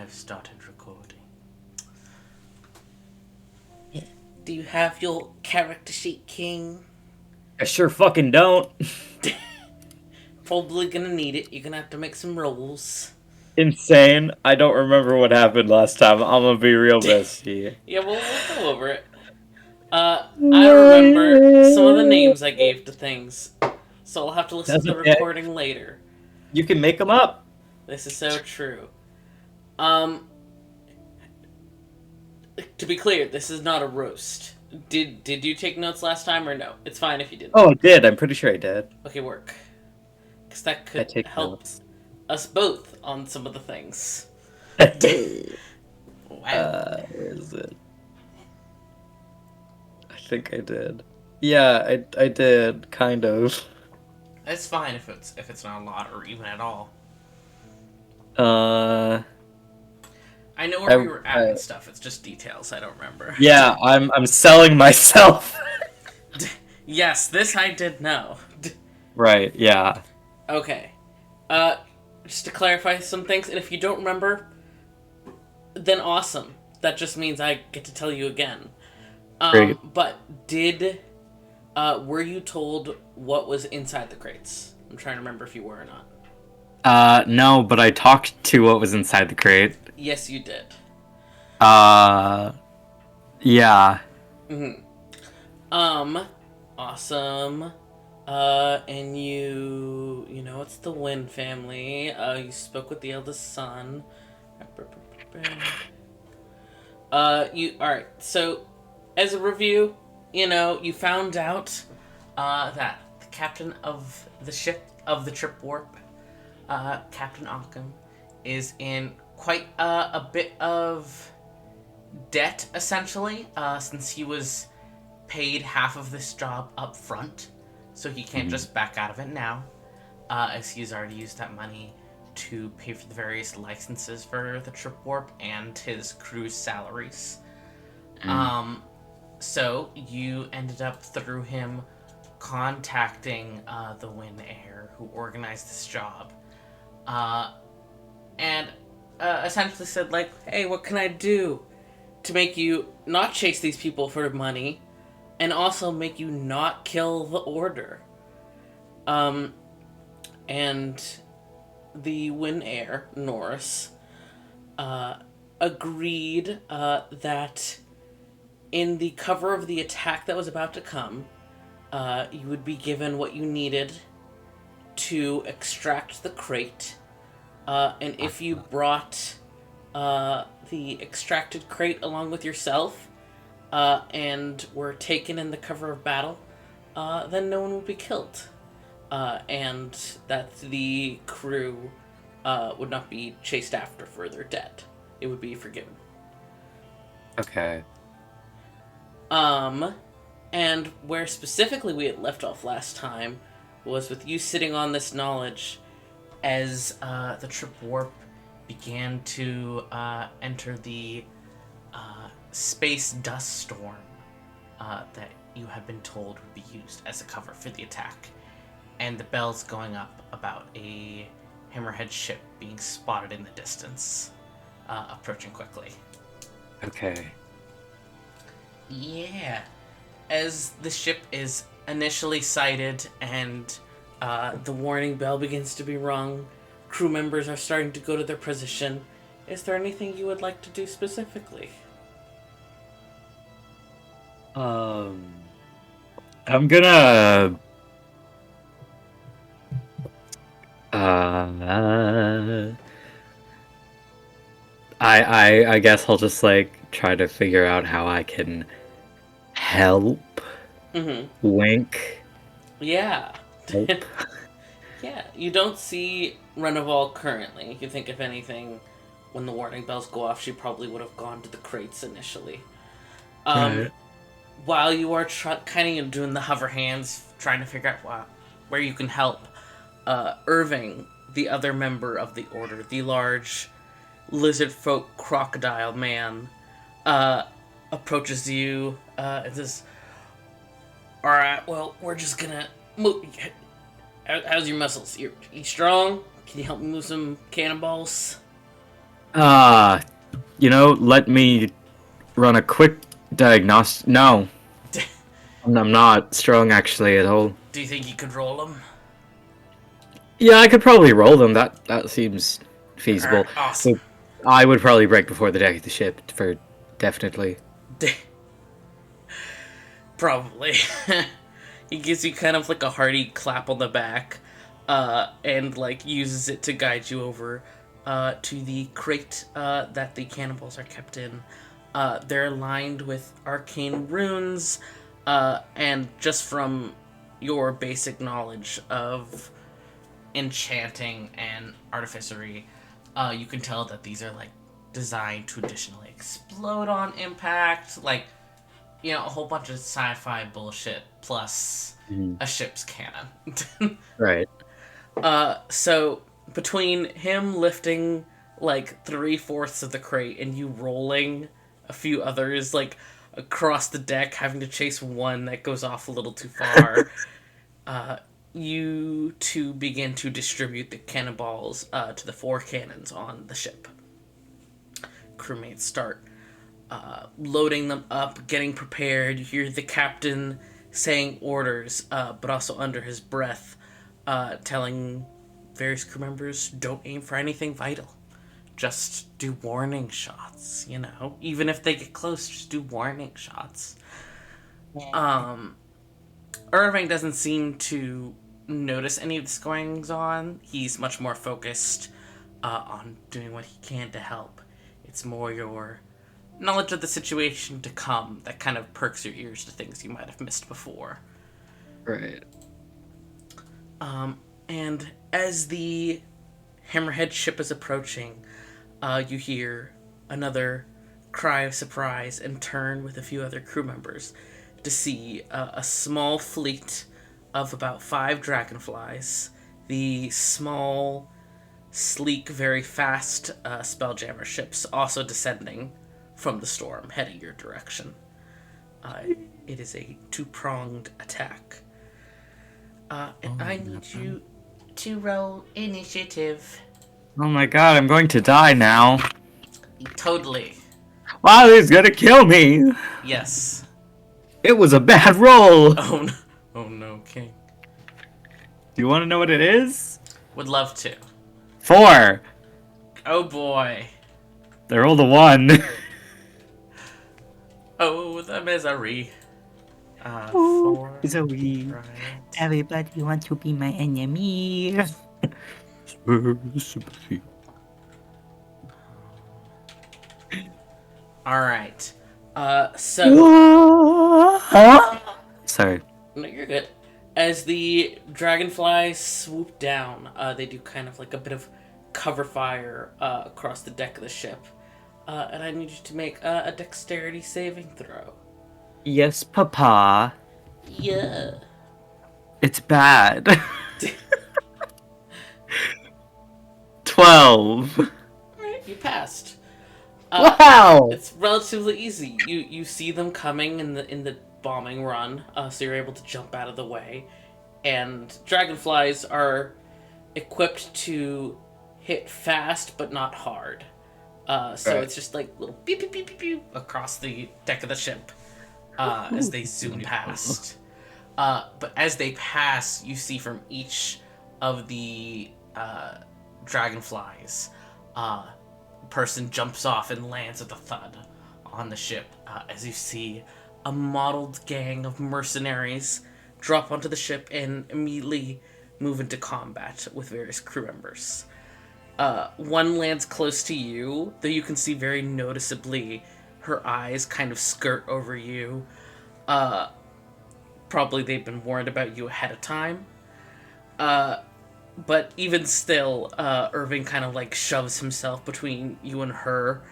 I've started recording. Do you have your character sheet, King? I sure fucking don't. Probably gonna need it. You're gonna have to make some rolls. Insane. I don't remember what happened last time. I'm gonna be real bestie. Yeah, we'll go over it. I remember some of the names I gave to things, so I'll have to listen That's to the okay. recording later. You can make them up. This is so true. Um, to be clear, this is not a roast. Did you take notes last time or no? It's fine if you didn't. Oh, I did. I'm pretty sure I did. Okay, work. Because that I could take help notes. us both on some of the things. Wow. Where is it? I think I did. Yeah, I did, kind of. It's fine if it's not a lot or even at all. Uh, I know where I, we were at and stuff. It's just details I don't remember. yeah, I'm selling myself. Yes, this I did know. Right, yeah. Okay. Just to clarify some things, and if you don't remember, then awesome. That just means I get to tell you again. Great. But were you told what was inside the crates? I'm trying to remember if you were or not. No, but I talked to what was inside the crate. Yes, you did. Yeah. Awesome. And you know it's the Wynn family. You spoke with the eldest son. Alright, so as a review, you found out that the captain of the ship of the Trip Warp, Captain Occam, is in quite a bit of debt, essentially, since he was paid half of this job up front, so he can't just back out of it now, as he's already used that money to pay for the various licenses for the Trip Warp and his crew's salaries. So you ended up through him contacting the Wynn Heir who organized this job, and essentially said like, "Hey, what can I do to make you not chase these people for money, and also make you not kill the Order?" And the Wynn Heir, Norris, agreed that in the cover of the attack that was about to come, you would be given what you needed to extract the crate. And if you brought the extracted crate along with yourself and were taken in the cover of battle, then no one would be killed. And that the crew would not be chased after for their debt. It would be forgiven. Okay. And where specifically we had left off last time was with you sitting on this knowledge as the Trip Warp began to enter the space dust storm that you had been told would be used as a cover for the attack. And the bells going up about a Hammerhead ship being spotted in the distance, approaching quickly. Okay. Yeah. As the ship is initially sighted and the warning bell begins to be rung, crew members are starting to go to their position. Is there anything you would like to do specifically? I'm gonna I guess I'll just like try to figure out how I can help. Wink. Yeah. Help. Yeah, you don't see Reneval currently. You think, if anything, when the warning bells go off, she probably would have gone to the crates initially. Right. While you are kind of doing the hover hands, trying to figure out where you can help, Irving, the other member of the Order, the large lizard folk crocodile man, approaches you and says, "Alright, well, we're just gonna move. How's your muscles? You strong? Can you help me move some cannonballs?" Uh, let me run a quick diagnostic. No, I'm not strong actually at all. Do you think you could roll them? Yeah, I could probably roll them. That seems feasible. Alright, awesome. But I would probably break before the deck of the ship for definitely. Probably. He gives you kind of like a hearty clap on the back, and like uses it to guide you over to the crate that the cannibals are kept in. They're lined with arcane runes, and just from your basic knowledge of enchanting and artificery, you can tell that these are like designed to additionally explode on impact, like a whole bunch of sci-fi bullshit plus a ship's cannon. Right. So between him lifting like 3/4 of the crate and you rolling a few others like across the deck, having to chase one that goes off a little too far, you two begin to distribute the cannonballs to the 4 cannons on the ship. Crewmates start loading them up, getting prepared. You hear the captain saying orders, but also under his breath, telling various crew members, don't aim for anything vital. Just do warning shots, Even if they get close, just do warning shots. Irving doesn't seem to notice any of this goings on. He's much more focused on doing what he can to help. It's more your knowledge of the situation to come that kind of perks your ears to things you might have missed before. Right. And as the Hammerhead ship is approaching, you hear another cry of surprise and turn with a few other crew members to see a small fleet of about 5 dragonflies. The small, sleek, very fast Spelljammer ships also descending from the storm, heading your direction. It is a 2-pronged attack. And I need you to roll initiative. Oh my god, I'm going to die now. Totally. Wow, he's gonna kill me. Yes. It was a bad roll. Oh no. Oh no, King. Do you want to know what it is? Would love to. 4. Oh boy. They rolled a 1. Oh, the misery. 4. Zoe. Right. Everybody wants to be my enemy. Sympathy. Alright. So. Sorry. No, you're good. As the dragonflies swoop down, they do kind of like a bit of cover fire across the deck of the ship. And I need you to make a dexterity saving throw. Yes, Papa. Yeah. It's bad. 12. Alright, you passed. Wow. It's relatively easy. You see them coming in the bombing run, so you're able to jump out of the way. And dragonflies are equipped to hit fast but not hard. So Right. it's just like little beep beep beep beep beep across the deck of the ship as they zoom past. But as they pass, you see from each of the dragonflies, person jumps off and lands with a thud on the ship as you see a mottled gang of mercenaries drop onto the ship and immediately move into combat with various crew members. One lands close to you, though you can see very noticeably her eyes kind of skirt over you. Probably they've been warned about you ahead of time. But even still, Irving kind of like shoves himself between you and her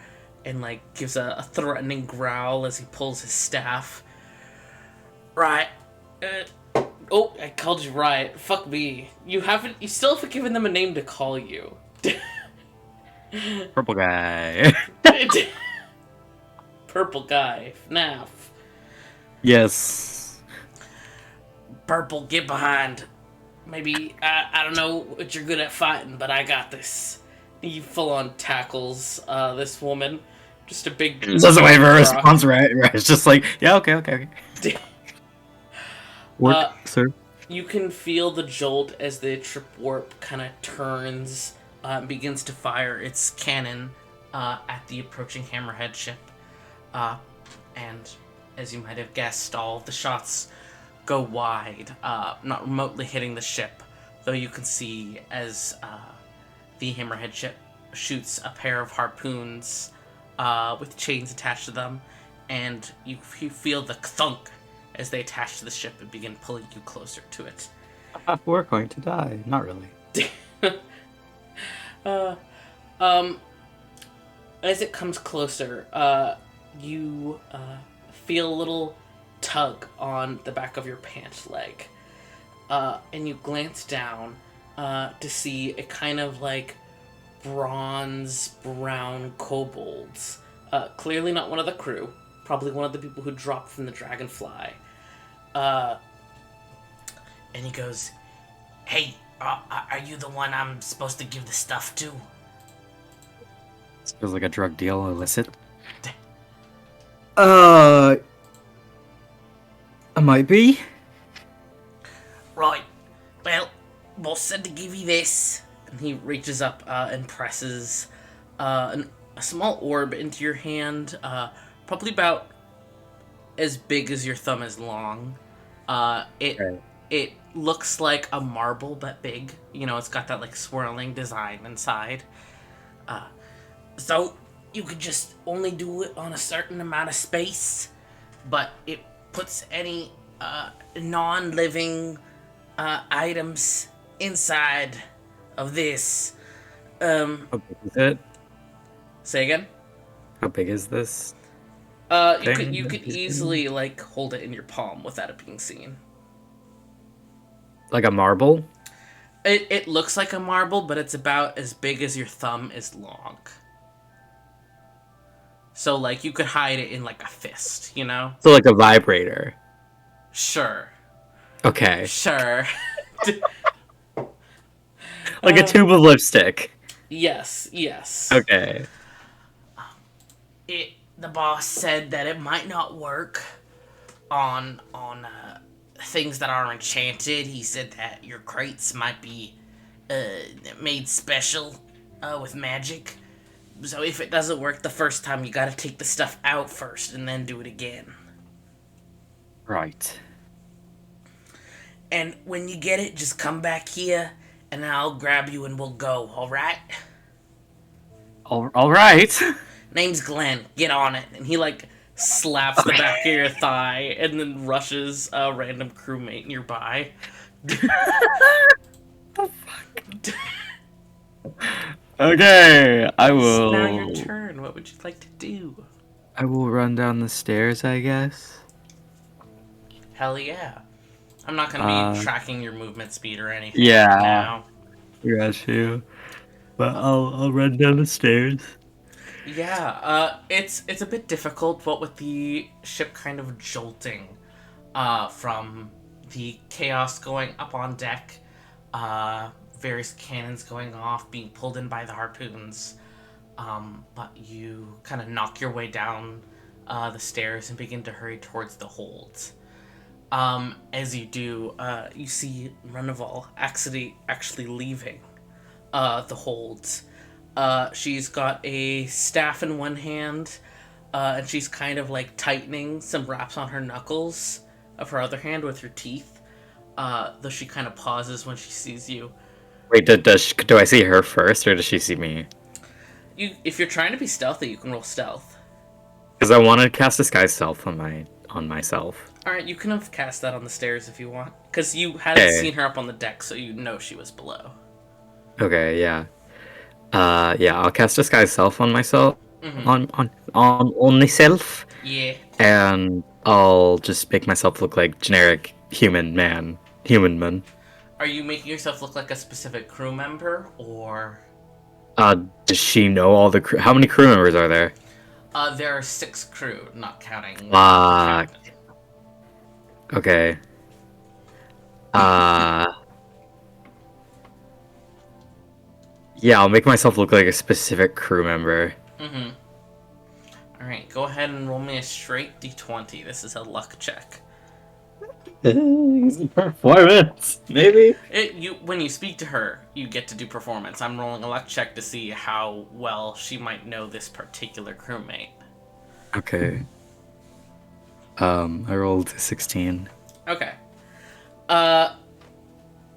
and like gives a threatening growl as he pulls his staff. Right. Oh, I called you Riot. Fuck me. You still haven't given them a name to call you. Purple guy. Purple guy. FNAF. Yes. Purple, get behind. Maybe, I don't know what you're good at fighting, but I got this. He full on tackles this woman. Just a big. Doesn't wait for a rock. response, right? It's just like, yeah, okay. Work, sir. You can feel the jolt as the trip warp kind of turns, begins to fire its cannon at the approaching Hammerhead ship. And as you might have guessed, all of the shots go wide, not remotely hitting the ship, though you can see as the Hammerhead ship shoots a pair of harpoons with chains attached to them, and you feel the thunk as they attach to the ship and begin pulling you closer to it. We're going to die. Not really. As it comes closer, you feel a little tug on the back of your pant leg. And you glance down to see a kind of like bronze brown kobold. Clearly not one of the crew. Probably one of the people who dropped from the Dragonfly. And he goes, "Hey, are you the one I'm supposed to give the stuff to?" This feels like a drug deal, illicit. I might be. Right. Well, boss said to give you this. And he reaches up and presses a small orb into your hand, probably about as big as your thumb is long. It looks like a marble, but big. You know, it's got that like swirling design inside. So you could just only do it on a certain amount of space, but it puts any non-living items inside of this. How big is it? Say again? How big is this? You could easily like hold it in your palm without it being seen. Like a marble? It looks like a marble, but it's about as big as your thumb is long. So like you could hide it in like a fist, you know? So like a vibrator. Sure. Okay. Sure. Like a tube of lipstick. Yes. Okay. The boss said that it might not work on things that are enchanted. He said that your crates might be made special with magic. So if it doesn't work the first time, you gotta take the stuff out first and then do it again. Right. And when you get it, just come back here and I'll grab you and we'll go, alright? All right. Name's Glenn, get on it. And he like slaps the back of your thigh and then rushes a random crewmate nearby. Okay, I will. It's now your turn. What would you like to do? I will run down the stairs, I guess. Hell yeah. I'm not gonna be tracking your movement speed or anything Yeah. now. Got you. But I'll run down the stairs. Yeah, it's a bit difficult, what with the ship kind of jolting from the chaos going up on deck, various cannons going off, being pulled in by the harpoons. But you kind of knock your way down the stairs and begin to hurry towards the holds. As you do, you see Reneval actually leaving the holds. She's got a staff in one hand, and she's kind of like tightening some wraps on her knuckles of her other hand with her teeth. Though she kind of pauses when she sees you. Wait, do I see her first, or does she see me? If you're trying to be stealthy, you can roll stealth. Because I want to cast Disguise Self on myself. Alright, you can have cast that on the stairs if you want. Because you hadn't Okay. seen her up on the deck, so you know she was below. Okay, yeah. Yeah, I'll cast Disguise Self on myself. Mm-hmm. On myself. Yeah. And I'll just make myself look like generic human man. Are you making yourself look like a specific crew member, or... Does she know all the crew? How many crew members are there? There are 6 crew, not counting... Fuck. captain. Okay. Yeah, I'll make myself look like a specific crew member. Mm-hmm. Alright, go ahead and roll me a straight d20. This is a luck check. Performance, maybe. When you speak to her, you get to do performance. I'm rolling a luck check to see how well she might know this particular crewmate. Okay. I rolled a 16. Okay.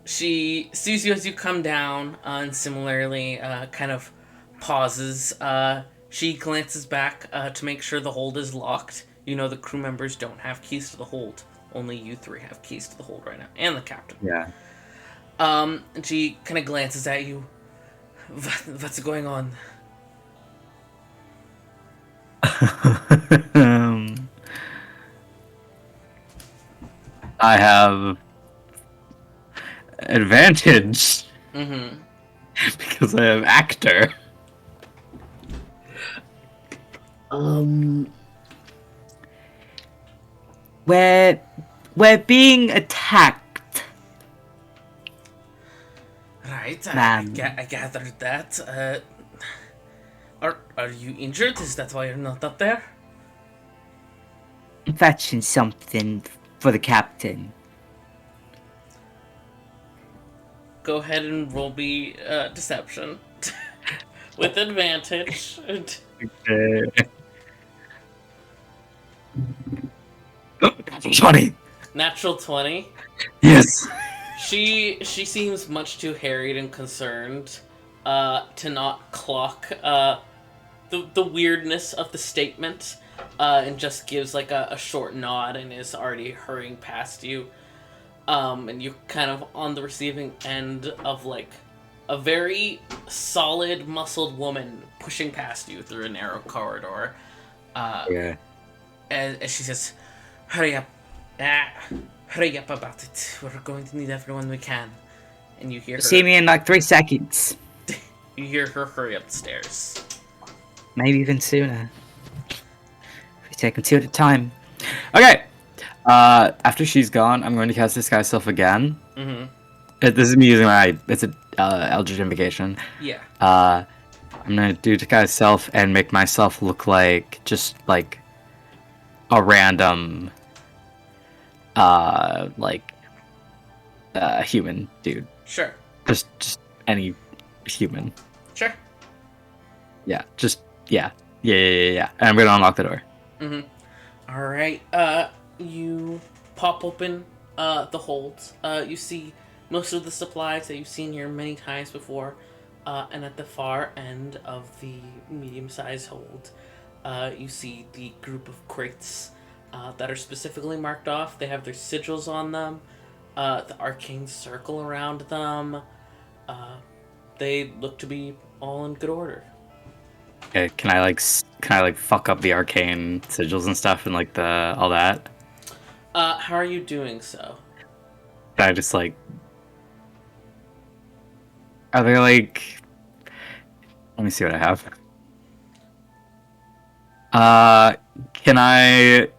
She sees you as you come down, and similarly, kind of pauses. She glances back to make sure the hold is locked. You know the crew members don't have keys to the hold. Only you three have keys to the hold right now, and the captain. Yeah. And she kind of glances at you. What's going on? I have advantage Mm-hmm. because I have actor. We're being attacked. Right, Ma'am. I gathered that. Are you injured? Is that why you're not up there? I'm fetching something for the captain. Go ahead and roll me deception with advantage. Funny. Natural 20. Yes. She seems much too harried and concerned to not clock the weirdness of the statement, and just gives like a short nod and is already hurrying past you. And you're kind of on the receiving end of like a very solid, muscled woman pushing past you through a narrow corridor. Yeah. As she says, "Hurry up, hurry up about it. We're going to need everyone we can." And you hear her. See me in like 3 seconds. You hear her hurry up the stairs. Maybe even sooner. We take them 2 at a time. Okay. After she's gone, I'm going to cast Disguise Self again. Mm-hmm. This is me using it's a Eldritch Invocation. Yeah. I'm gonna do Disguise Self and make myself look like just like a random human dude. Sure. Just any human. Sure. Yeah. Yeah. And I'm gonna unlock the door. Mm-hmm. All right. You pop open the holds. You see most of the supplies that you've seen here many times before. And at the far end of the medium-sized hold, you see the group of crates that are specifically marked off. They have their sigils on them, the arcane circle around them. They look to be all in good order. Okay, can I like fuck up the arcane sigils and stuff and like the all that? How are you doing so? Can I just like? Are they like? Let me see what I have. Can I?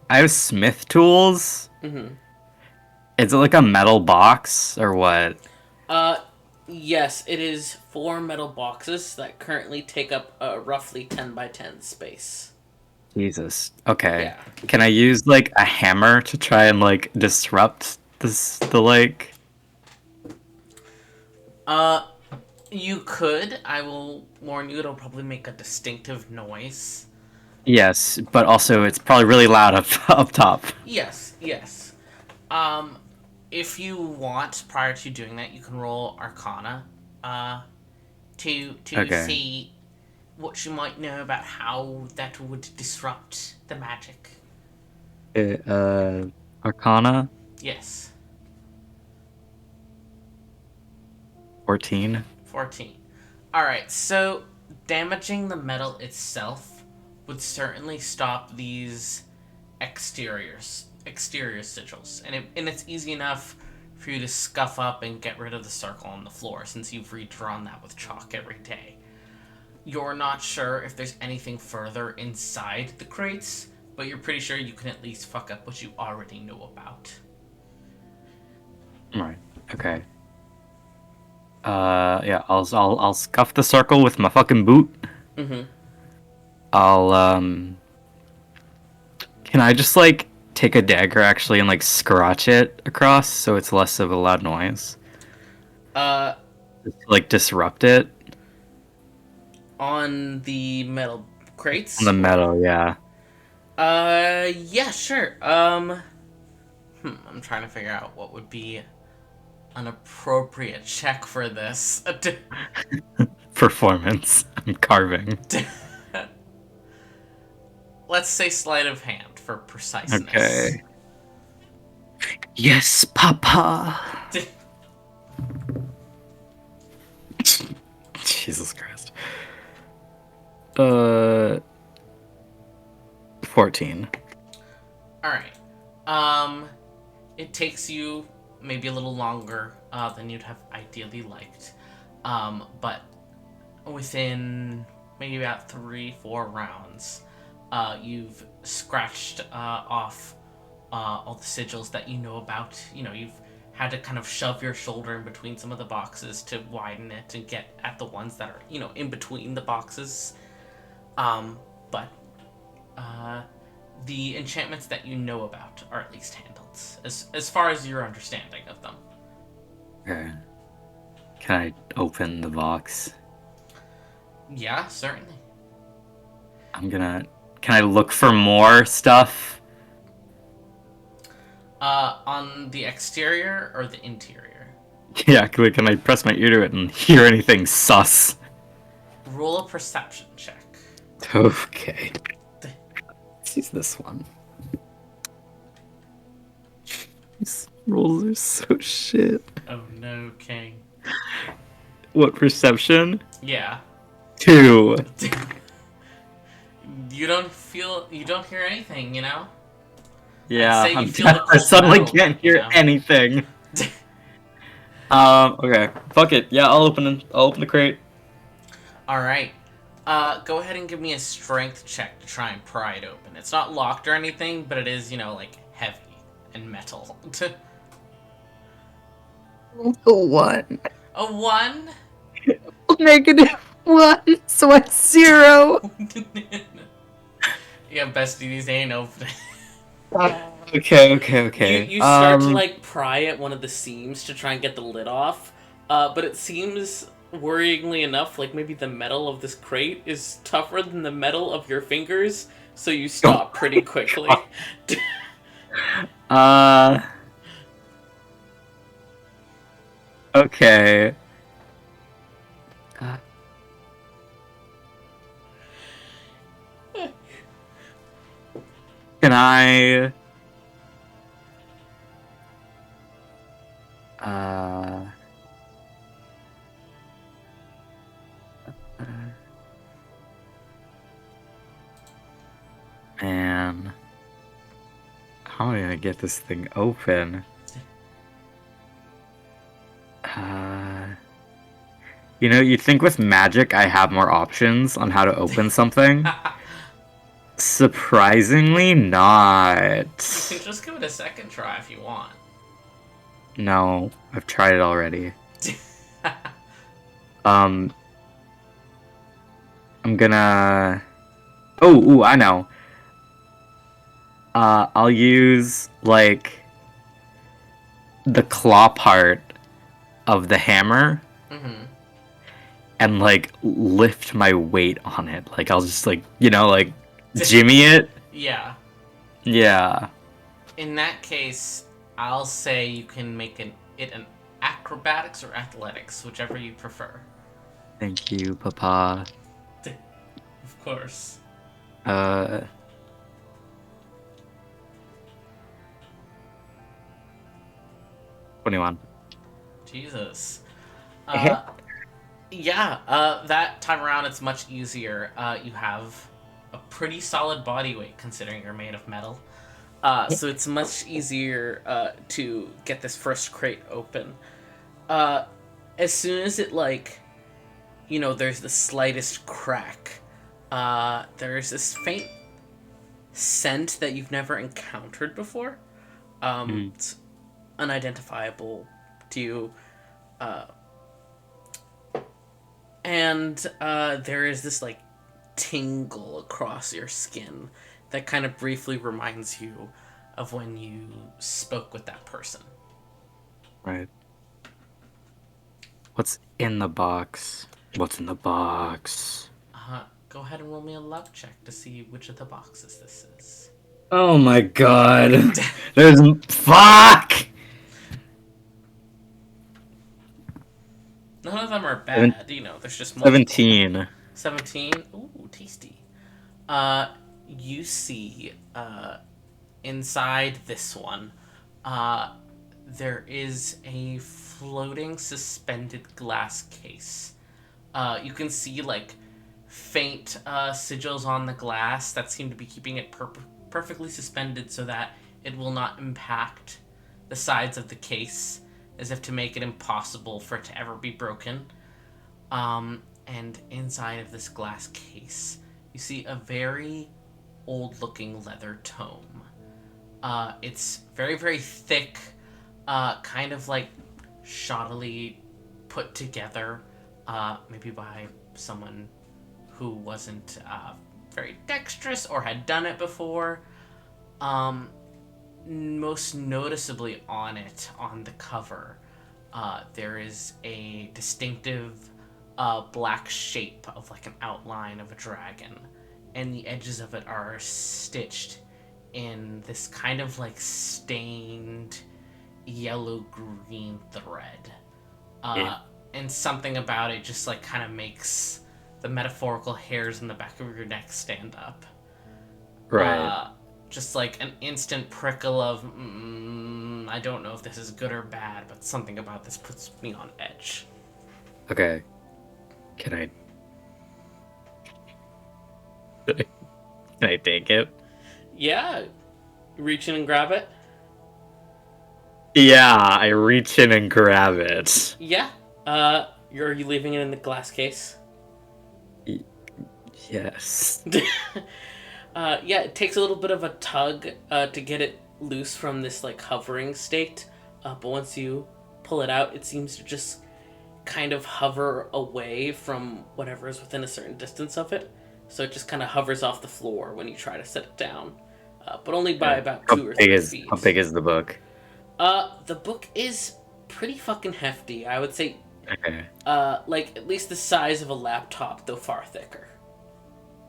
I have smith tools. Mm-hmm. Is it like a metal box or what? Yes, it is 4 metal boxes that currently take up a roughly 10 by 10 space. Jesus. Okay. Yeah. Can I use like a hammer to try and like disrupt the like? You could. I will warn you, it'll probably make a distinctive noise. Yes, but also it's probably really loud up top. Yes. If you want, prior to doing that, you can roll Arcana, to Okay. see what you might know about how that would disrupt the magic. Arcana Yes. 14. 14. Alright, so damaging the metal itself would certainly stop these exterior sigils. And it's easy enough for you to scuff up and get rid of the circle on the floor since you've redrawn that with chalk every day. You're not sure if there's anything further inside the crates, but you're pretty sure you can at least fuck up what you already know about. Right. Okay. Yeah, I'll scuff the circle with my fucking boot. Mm-hmm. I'll Can I just like take a dagger actually and like scratch it across so it's less of a loud noise? Uh, Just to, like disrupt it on the metal on crates. the metal, yeah. Yeah, sure. I'm trying to figure out what would be an appropriate check for this. Performance. I'm carving. Let's say sleight of hand for preciseness. Okay. Yes, Papa. Jesus Christ. 14. All right. It takes you maybe a little longer than you'd have ideally liked, but within maybe about 3-4 rounds, you've scratched off all the sigils that you know about. You know, you've had to kind of shove your shoulder in between some of the boxes to widen it and get at the ones that are, you know, in between the boxes. But the enchantments that you know about are at least handled, as far as your understanding of them. Okay. Can I open the box? Yeah, certainly. Can I look for more stuff? On the exterior or the interior? Yeah, can I press my ear to it and hear anything sus? Roll a perception check. Okay. Let's use this one. These rolls are so shit. Oh no, King. What perception? Yeah. 2. You don't hear anything, you know? Yeah, I'd say you I'm feel the I suddenly cold can't metal, hear you know? anything. Okay. Fuck it. Yeah, I'll open the crate. Alright. Go ahead and give me a strength check to try and pry it open. It's not locked or anything, but it is, you know, like, heavy and metal. One. A 1? -1, so it's 0. Yeah, bestie, these ain't opening. Okay. You start to like pry at one of the seams to try and get the lid off, but it seems worryingly enough like maybe the metal of this crate is tougher than the metal of your fingers, so you stop pretty quickly. Okay. Can I man, how am I gonna get this thing open? You know, you'd think with magic I have more options on how to open something. Surprisingly not. You can just give it a second try if you want. No, I've tried it already. I'm gonna... Oh, I know. I'll use, like, the claw part of the hammer Mm-hmm. and, like, lift my weight on it. Like, I'll just, like, you know, like, jimmy it. Yeah. Yeah. In that case, I'll say you can make it an acrobatics or athletics, whichever you prefer. Thank you, Papa. Of course. 21. Jesus. Yeah, that time around it's much easier. You have a pretty solid body weight considering you're made of metal. So it's much easier to get this first crate open. As soon as it, like, you know, there's the slightest crack, there's this faint scent that you've never encountered before. It's unidentifiable to you. and there is this like tingle across your skin that kind of briefly reminds you of when you spoke with that person. Right. What's in the box? What's in the box? Go ahead and roll me a luck check to see which of the boxes this is. Oh my god. There's... Fuck! None of them are bad, there's just multiple. 17. 17? Ooh, tasty. You see, inside this one, there is a floating suspended glass case. You can see, like, faint sigils on the glass that seem to be keeping it perfectly suspended so that it will not impact the sides of the case, as if to make it impossible for it to ever be broken. And inside of this glass case, you see a very old-looking leather tome. It's very, very thick, kind of like shoddily put together, maybe by someone who wasn't very dexterous or had done it before. Most noticeably on it, on the cover, there is a distinctive black shape of like an outline of a dragon, and the edges of it are stitched in this kind of like stained yellow-green thread. And something about it just like kind of makes the metaphorical hairs in the back of your neck stand up. Right. Just like an instant prickle of, I don't know if this is good or bad, but something about this puts me on edge. Okay. Can I take it? Yeah. Reach in and grab it? Yeah, I reach in and grab it. Yeah. Are you leaving it in the glass case? Yes. Yeah, it takes a little bit of a tug to get it loose from this like hovering state, but once you pull it out, it seems to just kind of hover away from whatever is within a certain distance of it. So it just kind of hovers off the floor when you try to set it down, but only by about 2 or 3 feet. How big is the book? The book is pretty fucking hefty. I would say, Okay. like at least the size of a laptop, though far thicker.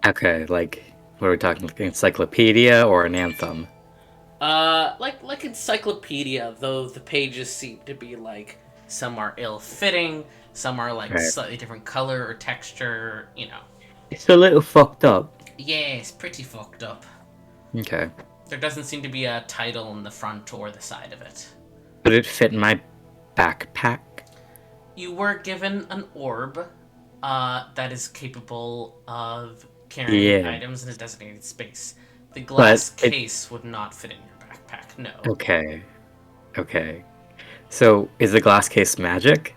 Okay, like, what are we talking? Like an encyclopedia or an anthem? Like encyclopedia, though the pages seem to be like, some are ill-fitting, some are like slightly different color or texture, It's a little fucked up. Yeah, it's pretty fucked up. Okay. There doesn't seem to be a title in the front or the side of it. Would it fit in my backpack? You were given an orb, that is capable of carrying items in a designated space. The glass case would not fit in your backpack, no. Okay. So, is the glass case magic?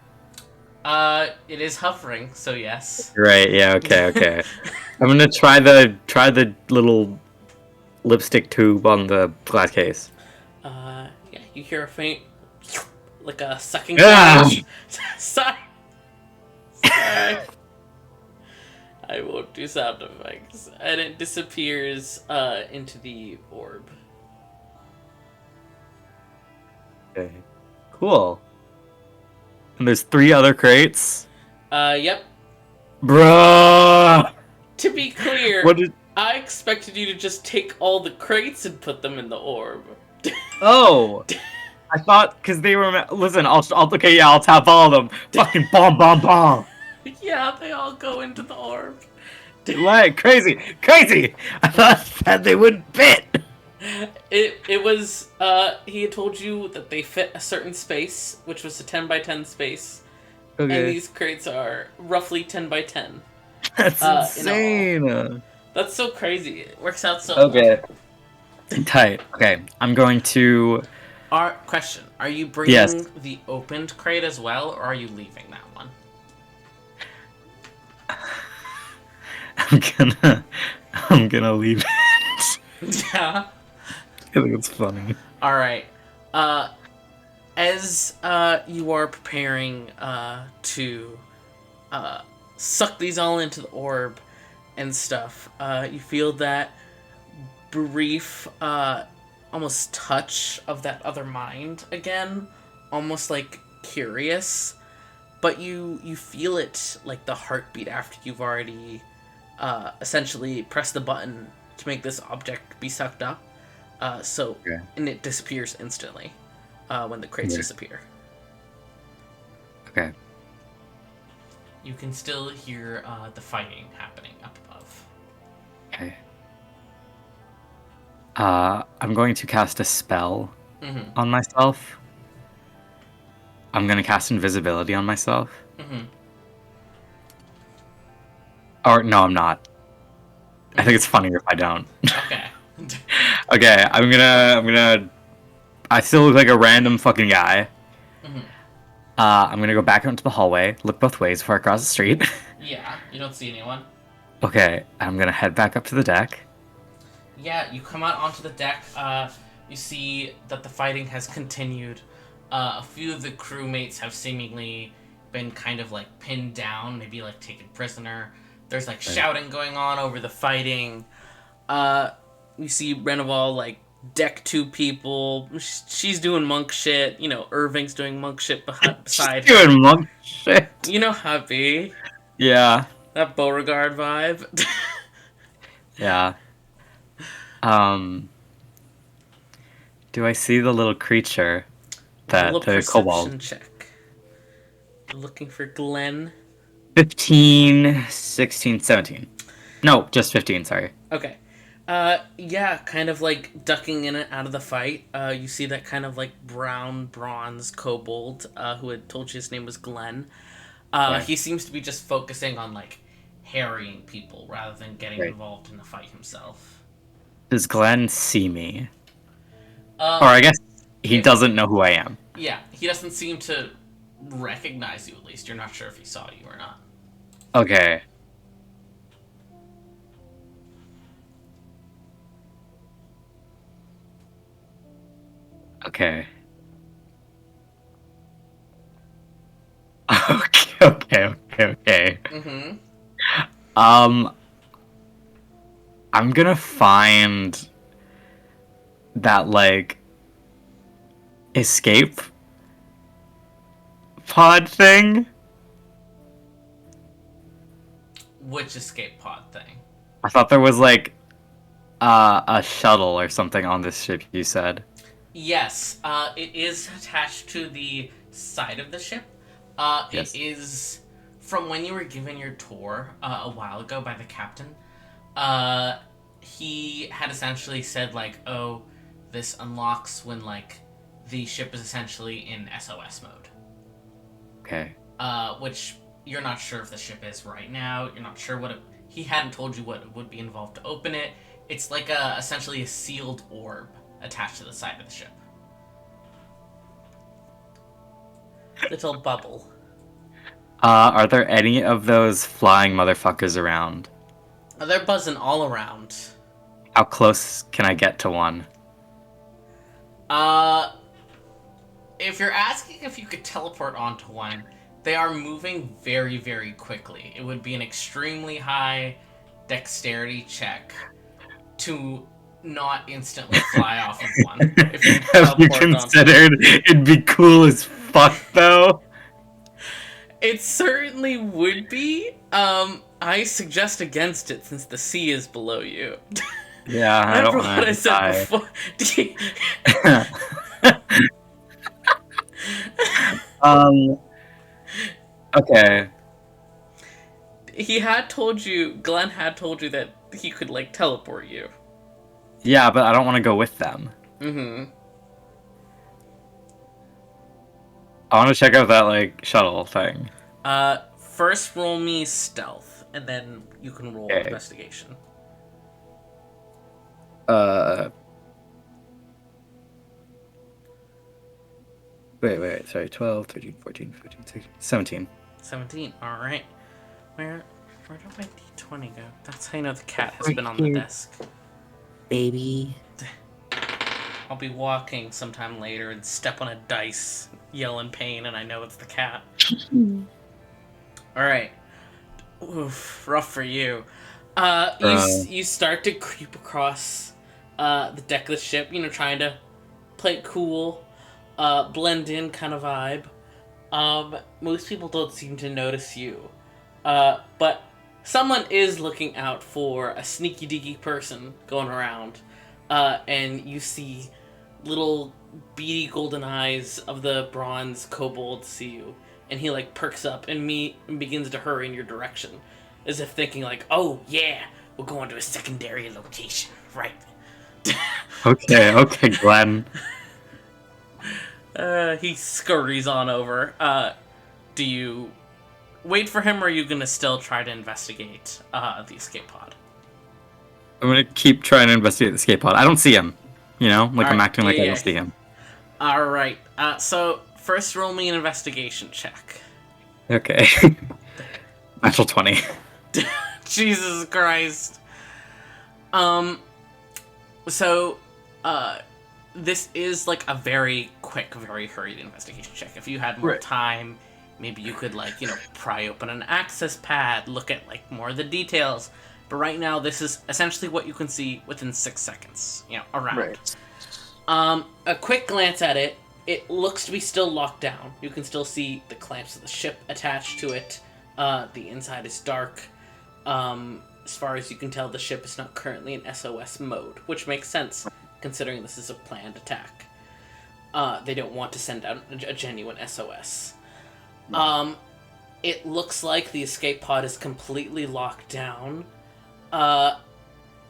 It is hovering, so yes. Right, yeah, okay. I'm gonna try the little lipstick tube on the glass case. Yeah, you hear a faint, like a sucking Ah! Sorry. I won't do sound effects. And it disappears into the orb. Okay. Cool. And there's 3 other crates? Yep. Bruh! To be clear, I expected you to just take all the crates and put them in the orb. Oh! I thought, because they were... Listen, I'll tap all of them. Fucking bomb! Yeah, they all go into the orb. Like, crazy! I thought that they wouldn't fit! It was, he had told you that they fit a certain space, which was a 10 by 10 space. Okay. And these crates are roughly 10 by 10. That's insane! That's so crazy. It works out so well. Tight. Okay, I'm going to... Question. Are you bringing the opened crate as well, or are you leaving that one? I'm gonna leave it. Yeah. I think it's funny. Alright. As you are preparing to suck these all into the orb and stuff. You feel that brief, almost touch of that other mind again, almost like curious, but you feel it like the heartbeat after you've already essentially pressed the button to make this object be sucked up. And it disappears instantly when the crates disappear. Okay. You can still hear the fighting happening up above. Okay. I'm going to cast a spell on myself. I'm going to cast invisibility on myself. Or, no, I'm not. I think it's funnier if I don't. Okay. Okay, I still look like a random fucking guy. I'm gonna go back out into the hallway, look both ways before I cross the street. Yeah, you don't see anyone. Okay, I'm gonna head back up to the deck. Yeah, you come out onto the deck. You see that the fighting has continued. A few of the crewmates have seemingly been kind of like pinned down, maybe like taken prisoner. There's like shouting going on over the fighting. You see Renoval like deck 2 people. She's doing monk shit. You know, Irving's doing monk shit beside her. Doing monk shit. You know how it be. Yeah. That Beauregard vibe. Yeah. Do I see the little creature that the kobold? Check. You're looking for Glenn. 15, 16, 17. No, just 15, sorry. Okay. Yeah, kind of like ducking in and out of the fight. You see that kind of like brown bronze kobold, who had told you his name was Glenn. He seems to be just focusing on like harrying people rather than getting involved in the fight himself. Does Glenn see me? Or I guess he doesn't know who I am. Yeah, he doesn't seem to recognize you, at least. You're not sure if he saw you or not. Okay. Okay. Okay. I'm gonna find that, like, escape pod thing. Which escape pod thing? I thought there was, like, a shuttle or something on this ship, you said. Yes, it is attached to the side of the ship. Yes. It is from when you were given your tour a while ago by the captain. He had essentially said, like, oh, this unlocks when, like, the ship is essentially in SOS mode. Okay. Which you're not sure if the ship is right now. You're not sure what it... He hadn't told you what would be involved to open it. It's like essentially a sealed orb attached to the side of the ship. Little bubble. Are there any of those flying motherfuckers around? They're buzzing all around. How close can I get to one? If you're asking if you could teleport onto one, they are moving very, very quickly. It would be an extremely high dexterity check to not instantly fly off of one. If you Have you considered it'd be cool as fuck, though? It certainly would be. I suggest against it since the sea is below you. Yeah, I don't want to die. Before. Okay. Glenn had told you that he could, like, teleport you. Yeah, but I don't want to go with them. I want to check out that, like, shuttle thing. First roll me stealth, and then you can roll investigation. Wait, sorry, 12, 13, 14, 15, 16, 17. 17, alright. Where did my d20 go? That's how you know the cat has been on the desk. Baby. I'll be walking sometime later and step on a dice, yell in pain, and I know it's the cat. Alright. Oof, rough for you. Bruh. You start to creep across the deck of the ship, trying to play it cool, blend in kind of vibe. Most people don't seem to notice you. But someone is looking out for a sneaky deaky person going around. And you see little beady golden eyes of the bronze kobold see you. And he like perks up and begins to hurry in your direction. As if thinking like, oh yeah, we're going to a secondary location, right? Okay, Glenn. He scurries on over. Do you wait for him, or are you gonna still try to investigate the escape pod? I'm gonna keep trying to investigate the escape pod. I don't see him. I'm Alright, acting like I yeah. don't see him. Alright, so first roll me an investigation check. Okay. Natural 20. Jesus Christ. So, this is like a very quick, very hurried investigation check. If you had more Right. time, maybe you could pry open an access pad, look at more of the details. But right now, this is essentially what you can see within 6 seconds, around. Right. A quick glance at it, it looks to be still locked down. You can still see the clamps of the ship attached to it. The inside is dark. As far as you can tell, the ship is not currently in SOS mode, which makes sense, considering this is a planned attack. They don't want to send out a genuine SOS. It looks like the escape pod is completely locked down.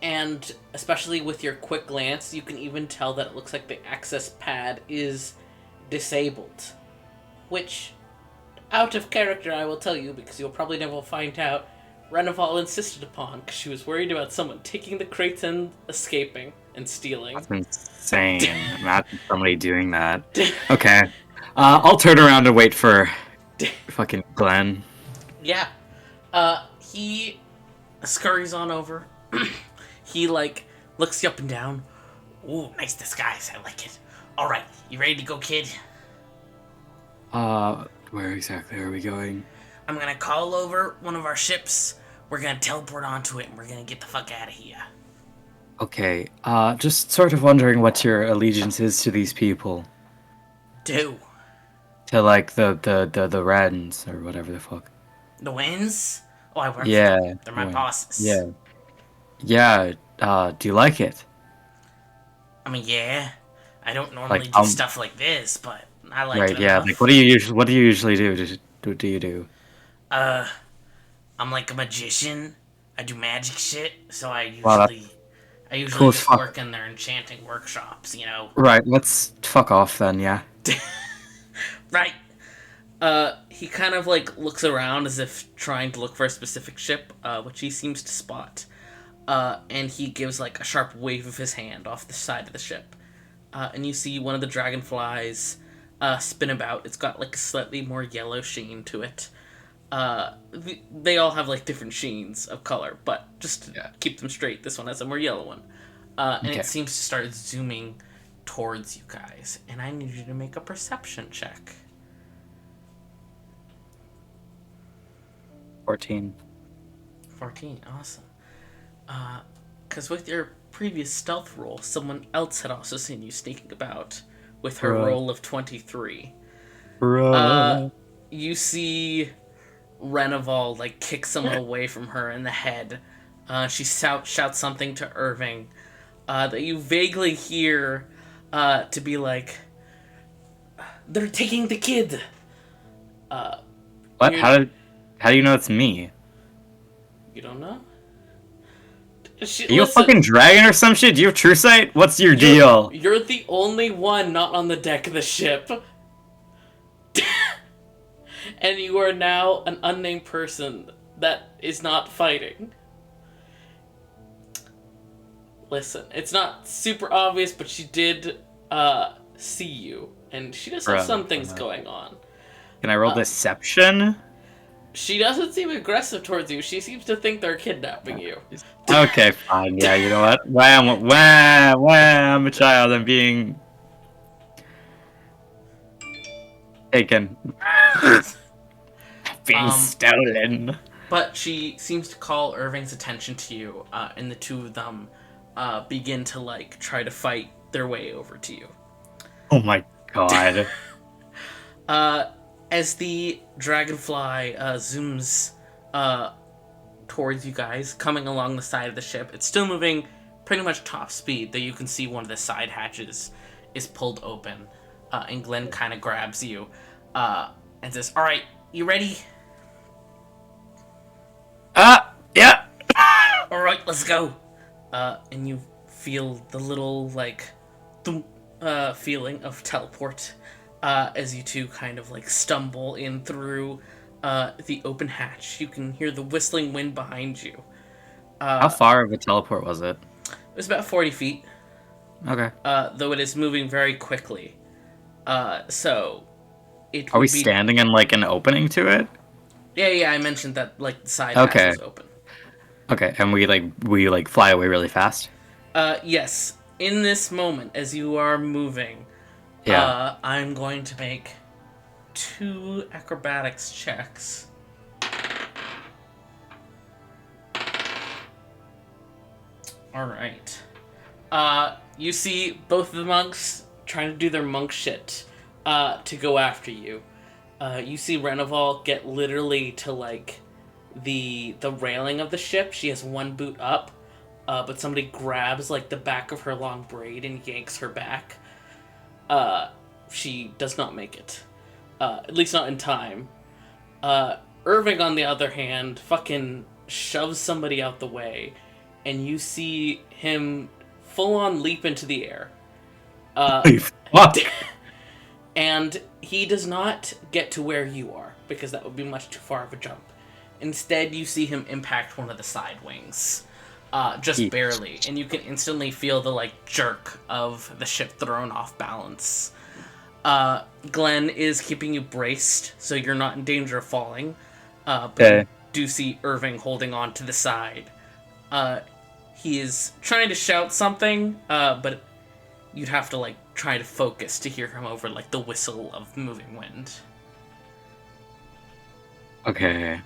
And especially with your quick glance, you can even tell that it looks like the access pad is disabled. Which, out of character, I will tell you, because you'll probably never find out, Reneval insisted upon, because she was worried about someone taking the crates and escaping and stealing. That's insane. Imagine somebody doing that. Okay. I'll turn around and wait for fucking Glenn. Yeah. He scurries on over. He, looks you up and down. Ooh, nice disguise. I like it. Alright, you ready to go, kid? Where exactly are we going? I'm gonna call over one of our ships. We're gonna teleport onto it, and we're gonna get the fuck out of here. Okay, just sort of wondering what your allegiance is to these people. Do. To, like, the Rens, or whatever the fuck. The Winds? Oh, I work Yeah. for them. They're my yeah, bosses. Yeah. Yeah, do you like it? I mean, yeah. I don't normally Like, do stuff like this, but I like Right, it yeah, enough. like, what do you usually do? What do you do? I'm like a magician. I do magic shit, so I Wow, usually cool as just fuck. work in their enchanting workshops, Right, let's fuck off then, yeah. Right. He kind of looks around as if trying to look for a specific ship, which he seems to spot. And he gives a sharp wave of his hand off the side of the ship. And you see one of the dragonflies spin about. It's got a slightly more yellow sheen to it. They all have different sheens of color, but just to keep them straight, this one has a more yellow one. And Okay. it seems to start zooming towards you guys. And I need you to make a perception check. 14. 14, awesome. Because with your previous stealth roll, someone else had also seen you sneaking about with her Right. roll of 23. Bro. You see Reneval kick someone away from her in the head. She shouts something to Irving that you vaguely hear to be they're taking the kid. What? How do you know it's me? You don't know? Are you a fucking dragon or some shit? Do you have true sight? What's your deal? You're the only one not on the deck of the ship. And you are now an unnamed person that is not fighting. Listen, it's not super obvious, but she did see you. And she does have Bro, some things going on. Can I roll deception? She doesn't seem aggressive towards you. She seems to think they're kidnapping you. Okay, fine. Yeah, you know what? I'm a child. I'm being taken. Being stolen. But she seems to call Irving's attention to you, and the two of them begin to like try to fight their way over to you. Oh my god. As the dragonfly zooms towards you guys, coming along the side of the ship, it's still moving pretty much top speed, though you can see one of the side hatches is pulled open, and Glenn kind of grabs you and says, "All right, you ready? Yeah. All right, let's go." And you feel the little like feeling of teleport as you two kind of like stumble in through the open hatch. You can hear the whistling wind behind you. How far of a teleport was it? It was about 40 feet, Okay. though it is moving very quickly. So it Are we would be... standing in like an opening to it? Yeah, I mentioned that like the side Okay. hatch was open. Okay, and we fly away really fast? Yes. In this moment, as you are moving, Yeah. I'm going to make 2 acrobatics checks. Alright. You see both of the monks trying to do their monk shit to go after you. You see Renoval get literally to like the railing of the ship. She has one boot up, but somebody grabs like the back of her long braid and yanks her back. She does not make it. At least not in time. Irving, on the other hand, fucking shoves somebody out the way, and you see him full-on leap into the air. Fuck. And he does not get to where you are, because that would be much too far of a jump. Instead, you see him impact one of the side wings. Just barely. And you can instantly feel the, like, jerk of the ship thrown off balance. Glenn is keeping you braced, so you're not in danger of falling. But you do see Irving holding on to the side. He is trying to shout something, but you'd have to, like, try to focus to hear him over, like, the whistle of moving wind. Okay.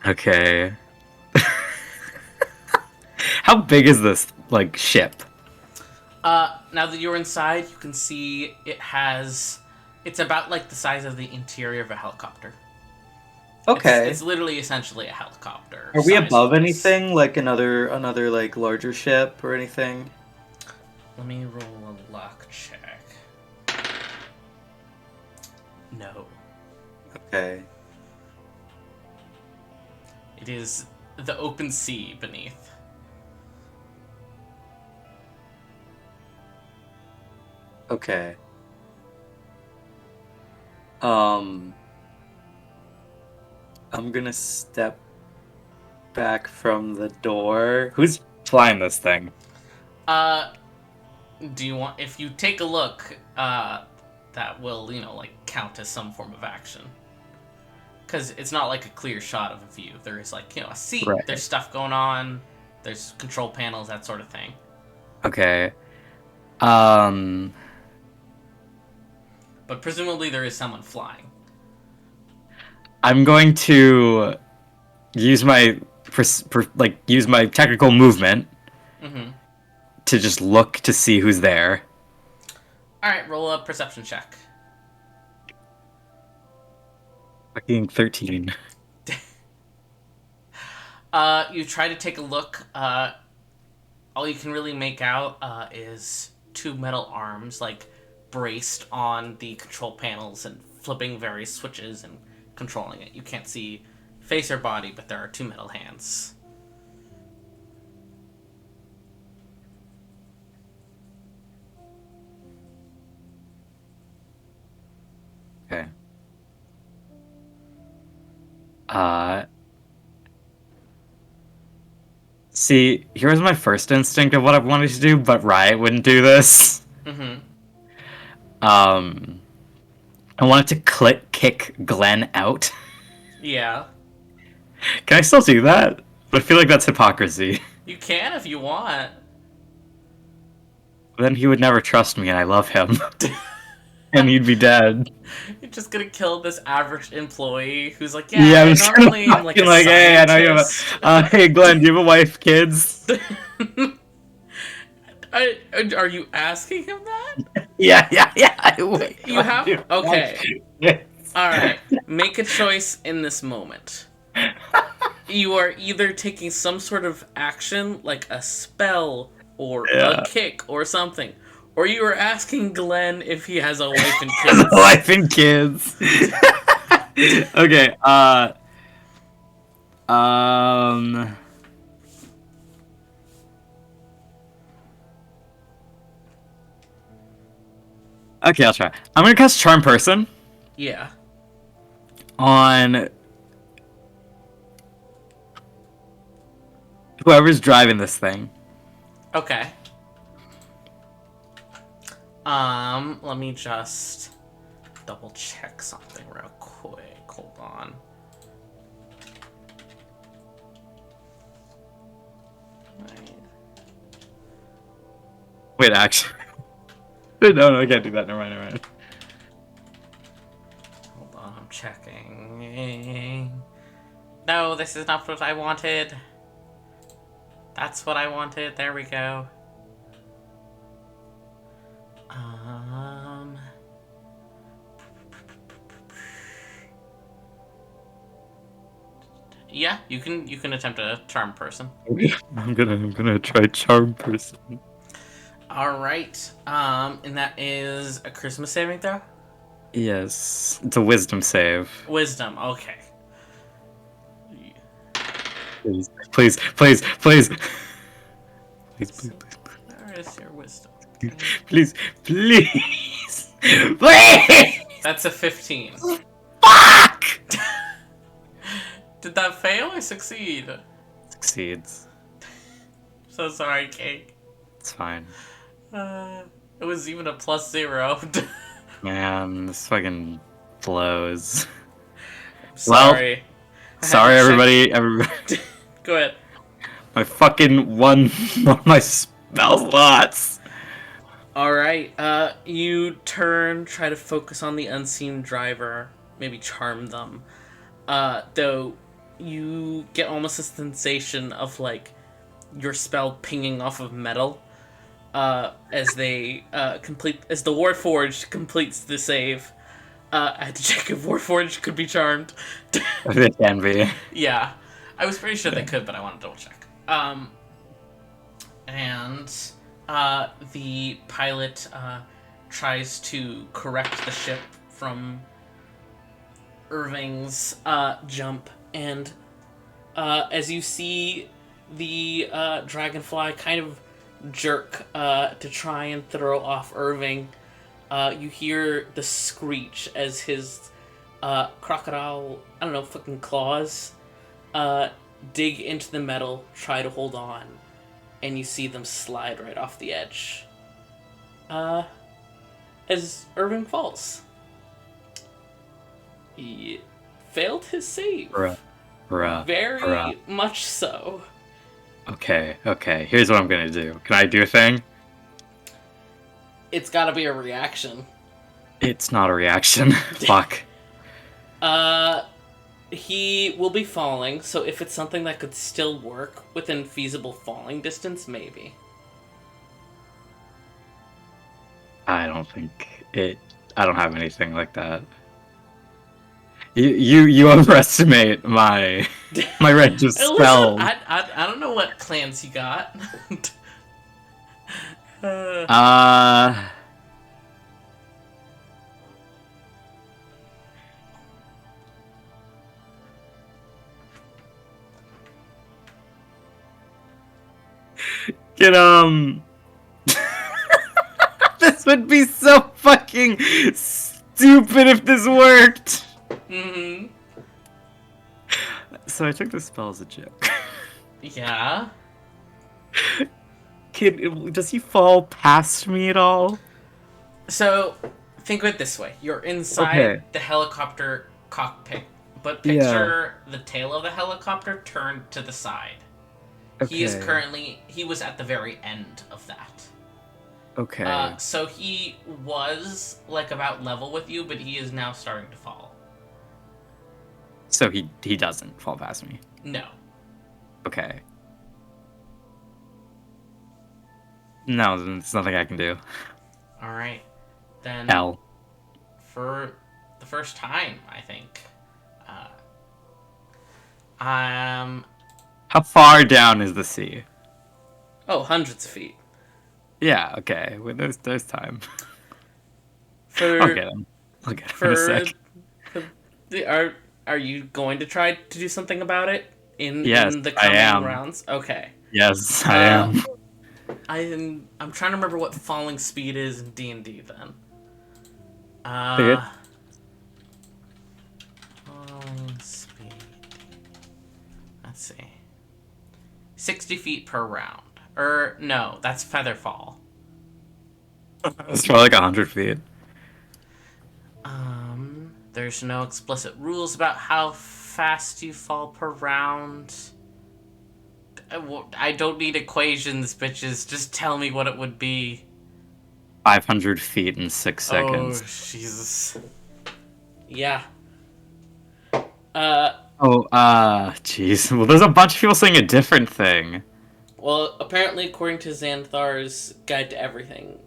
Okay. How big is this, like, ship? Now that you're inside, you can see it's about, like, the size of the interior of a helicopter. Okay. It's literally essentially a helicopter. Are we size above place. anything? Like another like larger ship or anything? Let me roll a luck check. No. Okay. It is the open sea beneath. Okay. I'm gonna step back from the door. Who's flying this thing? Do you want... If you take a look, that will, like, count as some form of action. Because it's not like a clear shot of a view. There is, like, a seat, Right. There's stuff going on, there's control panels, that sort of thing. Okay. But presumably there is someone flying. I'm going to use my use my technical movement Mm-hmm. to just look to see who's there. Alright, roll a perception check. Fucking 13. You try to take a look. All you can really make out is 2 metal arms, like, braced on the control panels and flipping various switches and controlling it. You can't see face or body, but there are 2 metal hands. Okay. See, here's my first instinct of what I wanted to do, but Riot wouldn't do this. Mm-hmm. I wanted to kick Glenn out. Yeah. Can I still do that? I feel like that's hypocrisy. You can if you want. Then he would never trust me, and I love him. And he'd be dead. You're just gonna kill this average employee who's like, Yeah, I I'm just normally gonna am like a fucking hey, I know you have scientist." hey, Glenn, do you have a wife, kids? Are you asking him that? Yeah. Wait, You have? dude, Okay. yes. Alright. Make a choice in this moment. You are either taking some sort of action, like a spell, or Yeah. a kick, or something. Or you are asking Glenn if he has a wife and Has kids. a wife and kids. Okay, Okay, I'll try. I'm gonna cast Charm Person Yeah. on whoever's driving this thing. Okay. Let me just double check something real quick. Hold on. Wait, actually. No, I can't do that. Never mind. Hold on, I'm checking. No, this is not what I wanted. That's what I wanted. There we go. Yeah, you can attempt a charm person. I'm gonna try Charm Person. All right. And that is a Christmas saving throw. Yes, it's a Wisdom save. Wisdom. Okay. Please, please. Please, Where is your wisdom? please. That's a 15. Fuck! Did that fail or succeed? Succeeds. So sorry, Cake. It's fine. It was even a +0. Man, this fucking blows. Sorry. Sorry, everybody. Go ahead. My fucking one of my spell slots. Alright, you turn, try to focus on the unseen driver, maybe charm them. Though you get almost a sensation of, like, your spell pinging off of metal, as they, as the Warforged completes the save. I had to check if Warforged could be charmed. It can be. Yeah. I was pretty sure they could, but I want to double check. And the pilot tries to correct the ship from Irving's jump, and as you see the dragonfly kind of jerk to try and throw off Irving, you hear the screech as his crocodile, I don't know, fucking claws dig into the metal, try to hold on, and you see them slide right off the edge. As Irving falls. He failed his save. Bruh. Very much so. Okay. Here's what I'm gonna do. Can I do a thing? It's gotta be a reaction. It's not a reaction. Fuck. He will be falling, so if it's something that could still work within feasible falling distance, maybe. I don't have anything like that. You overestimate my range of Listen, spells. I don't know what plans you got. Get This would be so fucking stupid if this worked. Mm-hmm. So I took the spell as a joke. Yeah. Does he fall past me at all? So, think of it this way: you're inside Okay. the helicopter cockpit, but Yeah. picture the tail of the helicopter turned to the side. He is Okay. currently, he was at the very end of that. Okay. So he was like about level with you, but he is now starting to fall. So he doesn't fall past me. No. Okay. No, there's nothing I can do. All right. Then L. for the first time, I think. Um. How far down is the sea? Oh, hundreds of feet. Yeah. Okay. Well, there's time. For I'll get him. I'll get him in a for sec. are you going to try to do something about it in Yes, the I coming am. rounds? Okay. Yes, I am. I'm trying to remember what falling speed is in D&D then. Good. Falling speed. Let's see. 60 feet per round. No, that's feather fall. It's probably like 100 feet. There's no explicit rules about how fast you fall per round. I don't need equations, bitches. Just tell me what it would be. 500 feet in 6 seconds. Oh, Jesus. Yeah. Jeez. Well, there's a bunch of people saying a different thing. Well, apparently, according to Xanthar's Guide to Everything,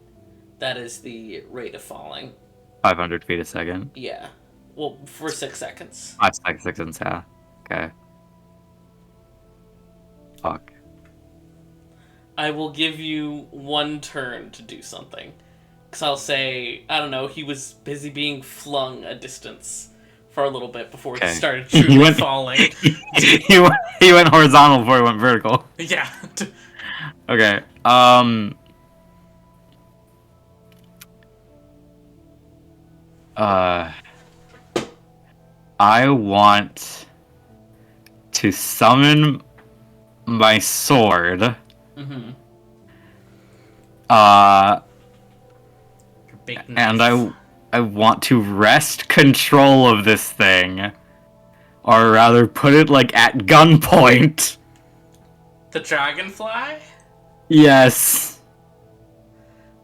that is the rate of falling. 500 feet a second. Yeah. Well, for 6 seconds. 5 seconds, yeah. Okay. Fuck. I will give you 1 turn to do something. Because I'll say, I don't know, he was busy being flung a distance for a little bit before he Okay. started He truly went- falling. he went horizontal before he went vertical. Yeah. Okay. I want to summon my sword. Mm-hmm. Big And knife. I want to wrest control of this thing. Or rather put it like at gunpoint. The dragonfly? Yes.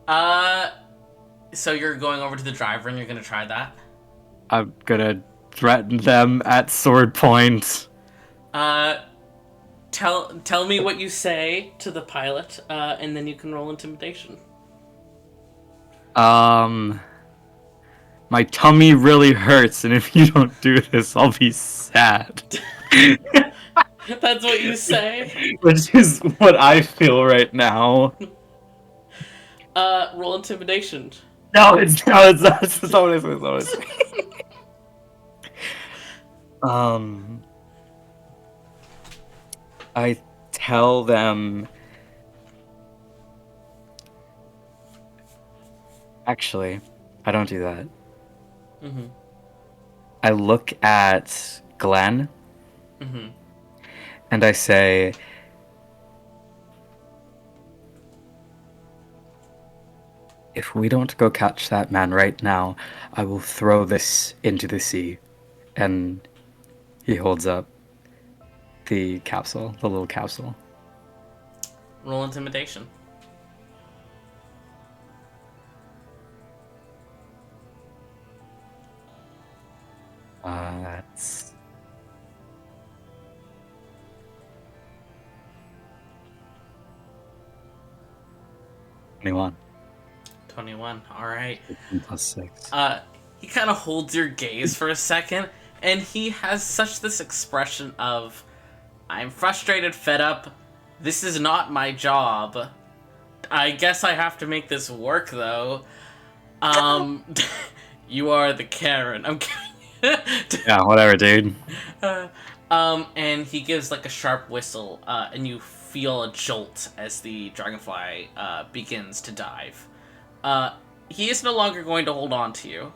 So you're going over to the driver and you're gonna try that? I'm gonna threaten them at sword point. Tell me what you say to the pilot, and then you can roll intimidation. My tummy really hurts, and if you don't do this, I'll be sad. That's what you say? Which is what I feel right now. Roll intimidation. No, it's not what it is, it's not what it is. I tell them. Actually, I don't do that. Mm-hmm. I look at Glenn Mm-hmm. and I say, if we don't go catch that man right now, I will throw this into the sea. And he holds up the capsule, the little capsule. Roll intimidation. That's 21. 21. Alright. 15+6. He kind of holds your gaze for a second, and he has such this expression of, I'm frustrated, fed up. This is not my job. I guess I have to make this work, though. You are the Karen. I'm kidding. Yeah, whatever, dude. And he gives like a sharp whistle, and you feel a jolt as the dragonfly begins to dive. He is no longer going to hold on to you.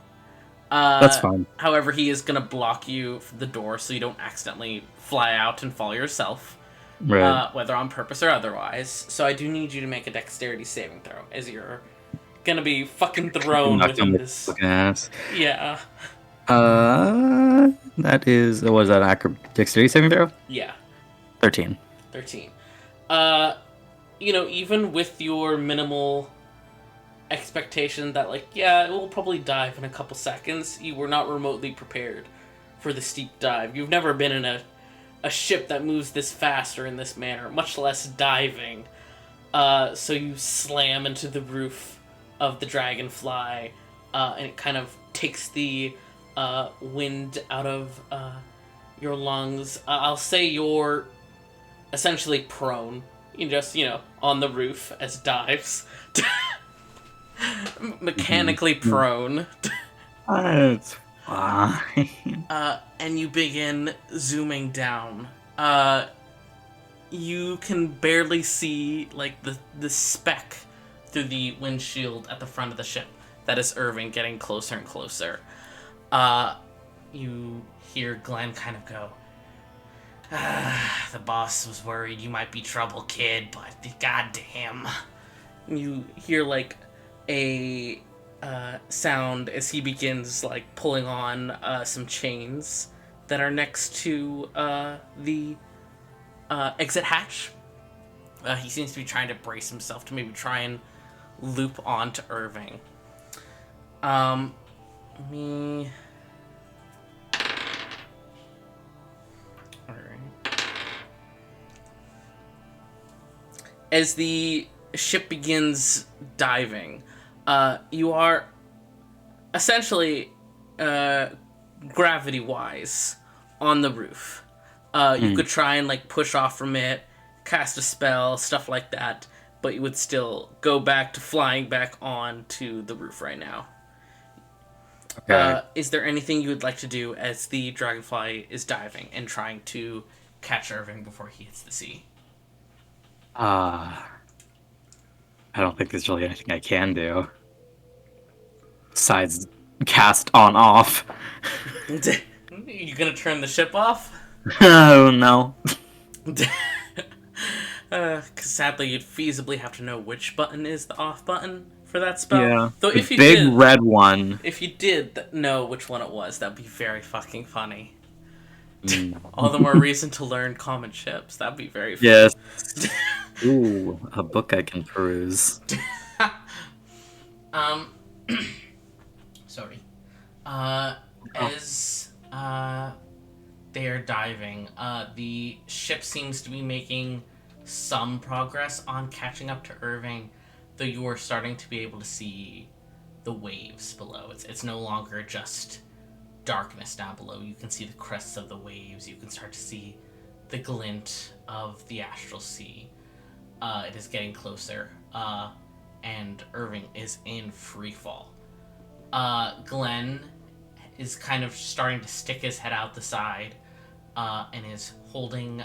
That's fine. However, he is going to block you from the door so you don't accidentally fly out and fall yourself, Right. whether on purpose or otherwise. So I do need you to make a dexterity saving throw as you're gonna be fucking thrown Knocked within him this. fucking ass. Yeah. That is, what was that, dexterity saving throw? Yeah. 13. 13. Even with your minimal expectation that, like, yeah, it will probably dive in a couple seconds, you were not remotely prepared for the steep dive. You've never been in a ship that moves this fast or in this manner, much less diving. So you slam into the roof of the Dragonfly, and it kind of takes the wind out of your lungs. I'll say you're essentially prone. You just, on the roof as it dives. Mechanically prone. That's fine. And you begin zooming down. You can barely see, like, the speck through the windshield at the front of the ship. That is Irving getting closer and closer. You hear Glenn kind of go, the boss was worried you might be trouble, kid, but goddamn. You hear, like, a sound as he begins, like, pulling on some chains that are next to the exit hatch. He seems to be trying to brace himself to maybe try and loop onto Irving. Me... Alright. As the ship begins diving, you are essentially gravity-wise on the roof. You could try and, like, push off from it, cast a spell, stuff like that, but you would still go back to flying back on to the roof right now. Okay. Is there anything you would like to do as the Dragonfly is diving and trying to catch Irving before he hits the sea? I don't think there's really anything I can do. Besides cast on off. You gonna turn the ship off? Oh no. Because sadly you'd feasibly have to know which button is the off button for that spell. Yeah. Though The if you big did, red one. if you did know which one it was, that'd be very fucking funny. All the more reason to learn common ships. That'd be very funny. Yes. Ooh, a book I can peruse. Sorry. As they are diving, the ship seems to be making some progress on catching up to Irving, though you are starting to be able to see the waves below. It's no longer just darkness down below. You can see the crests of the waves. You can start to see the glint of the astral sea. It is getting closer, and Irving is in free fall. Glenn is kind of starting to stick his head out the side, and is holding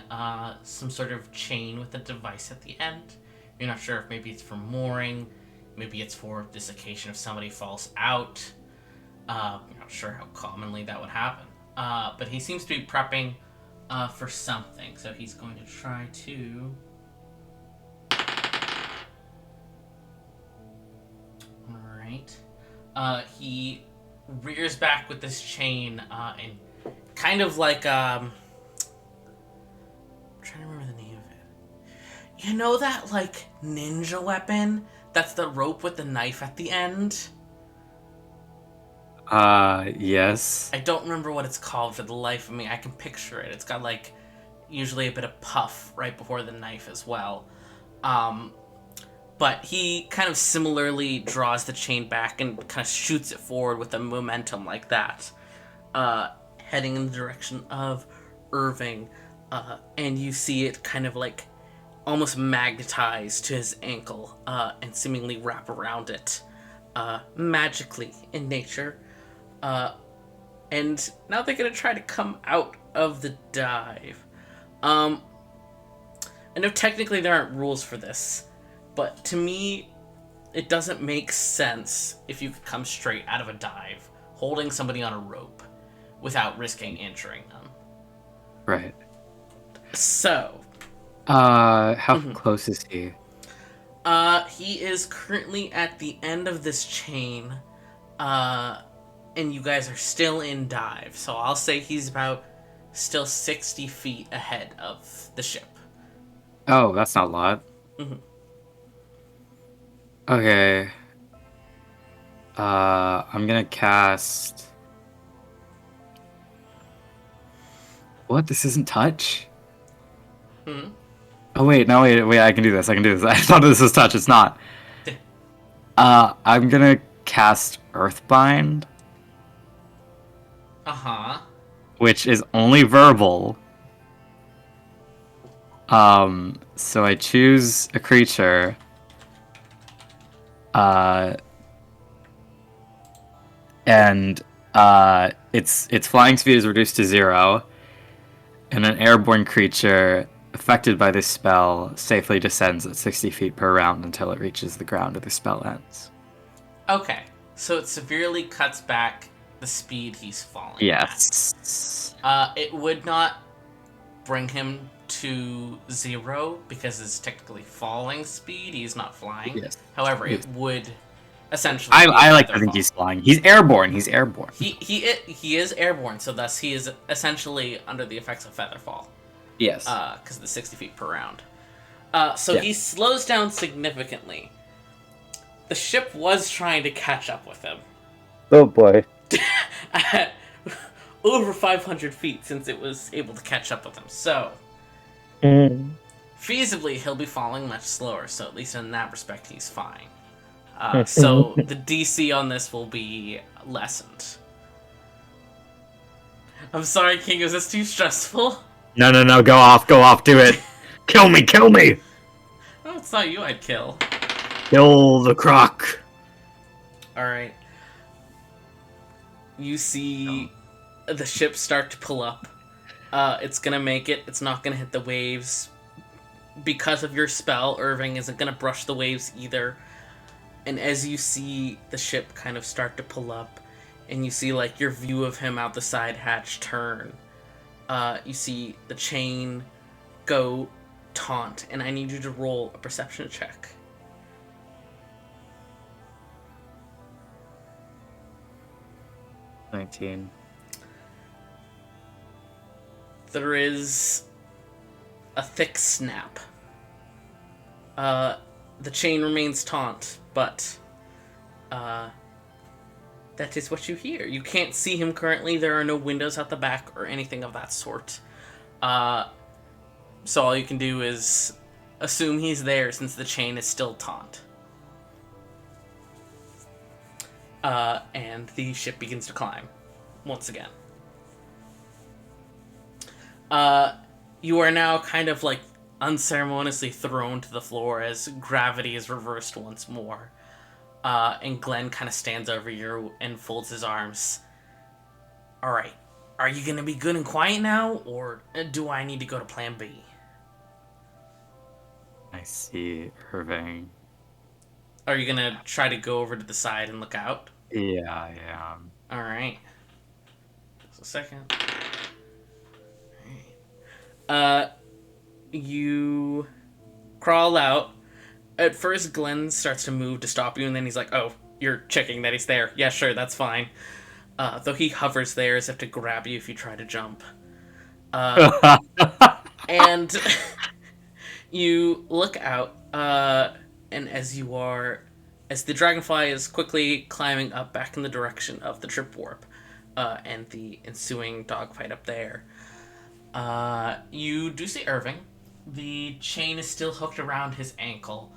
some sort of chain with a device at the end. You're not sure if maybe it's for mooring, maybe it's for this occasion if somebody falls out. You're not sure how commonly that would happen. But he seems to be prepping for something, so he's going to try to... Alright. He rears back with this chain, and kind of like, I'm trying to remember the name of it. You know that, like, ninja weapon? That's the rope with the knife at the end? Yes. I don't remember what it's called for the life of me. I can picture it. It's got, like, usually a bit of puff right before the knife as well. But he kind of similarly draws the chain back and kind of shoots it forward with a momentum like that, heading in the direction of Irving. And you see it kind of, like, almost magnetize to his ankle, and seemingly wrap around it, magically in nature. And now they're gonna try to come out of the dive. I know technically there aren't rules for this, but to me, it doesn't make sense if you could come straight out of a dive, holding somebody on a rope, without risking injuring them. Right. So... How close is he? He is currently at the end of this chain, and you guys are still in dive. So I'll say he's about still 60 feet ahead of the ship. Oh, that's not a lot. Mhm. Okay. I'm gonna cast. What? This isn't touch? Hmm. Oh wait, no, wait, I can do this. I thought this was touch. It's not. I'm gonna cast Earthbind, Uh-huh. which is only verbal. So I choose a creature. And its flying speed is reduced to 0, and an airborne creature affected by this spell safely descends at 60 feet per round until it reaches the ground or the spell ends. Okay. So it severely cuts back the speed he's falling Yes. at. It would not bring him to 0 because it's technically falling speed. He's not flying. Yes. However, it would essentially. I like to feather think fall. he's flying. He's airborne. He is airborne, so thus he is essentially under the effects of featherfall. Yes. Because of the 60 feet per round. So Yeah. he slows down significantly. The ship was trying to catch up with him. Oh boy. At over 500 feet since it was able to catch up with him. So, feasibly, he'll be falling much slower, so at least in that respect, he's fine. So, the DC on this will be lessened. I'm sorry, King, is this too stressful? No, go off, do it. Kill me. Oh, it's not you I'd kill. Kill the croc. Alright. You see the ship start to pull up. It's gonna make it. It's not gonna hit the waves. Because of your spell, Irving isn't gonna brush the waves either. And as you see the ship kind of start to pull up, and you see like your view of him out the side hatch turn, you see the chain go taunt, and I need you to roll a perception check. 19. There is a thick snap. The chain remains taunt, but that is what you hear. You can't see him currently. There are no windows at the back or anything of that sort. So all you can do is assume he's there since the chain is still taunt. And the ship begins to climb once again. You are now kind of like unceremoniously thrown to the floor as gravity is reversed once more. And Glenn kind of stands over you and folds his arms. Alright, are you gonna be good and quiet now, or do I need to go to plan B? I see Irving. Are you gonna try to go over to the side and look out? Yeah. Alright. Just a second. You crawl out. At first, Glenn starts to move to stop you, and then he's like, oh, you're checking that he's there. Yeah, sure, that's fine. Though he hovers there as if to grab you if you try to jump. And you look out, and as the dragonfly is quickly climbing up back in the direction of the trip warp, and the ensuing dogfight up there, you do see Irving. The chain is still hooked around his ankle.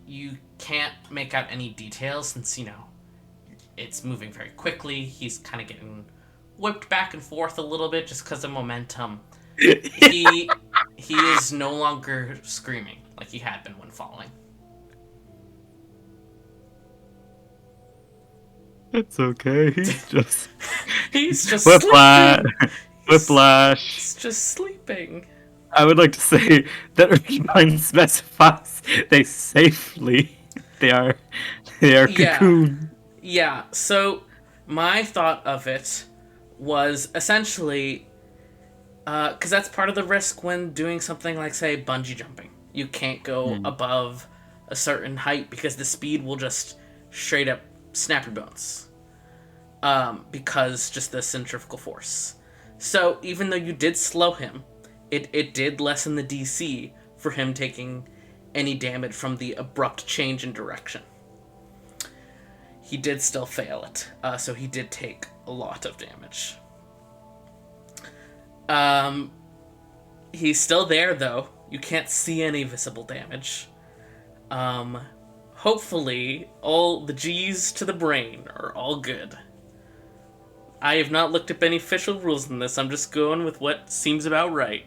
You can't make out any details since, it's moving very quickly. He's kind of getting whipped back and forth a little bit just because of momentum. He is no longer screaming like he had been when falling. It's okay. He's just Whiplash. sleeping. Whiplash. He's just sleeping. I would like to say that Irving specifies they are Yeah. cocoon. Yeah, so my thought of it was essentially, because that's part of the risk when doing something like, say, bungee jumping. You can't go above a certain height because the speed will just straight up snap your bones. Because just the centrifugal force. So even though you did slow him, it did lessen the DC for him taking any damage from the abrupt change in direction. He did still fail it, so he did take a lot of damage. He's still there, though. You can't see any visible damage. Hopefully, all the G's to the brain are all good. I have not looked up any official rules in this. I'm just going with what seems about right.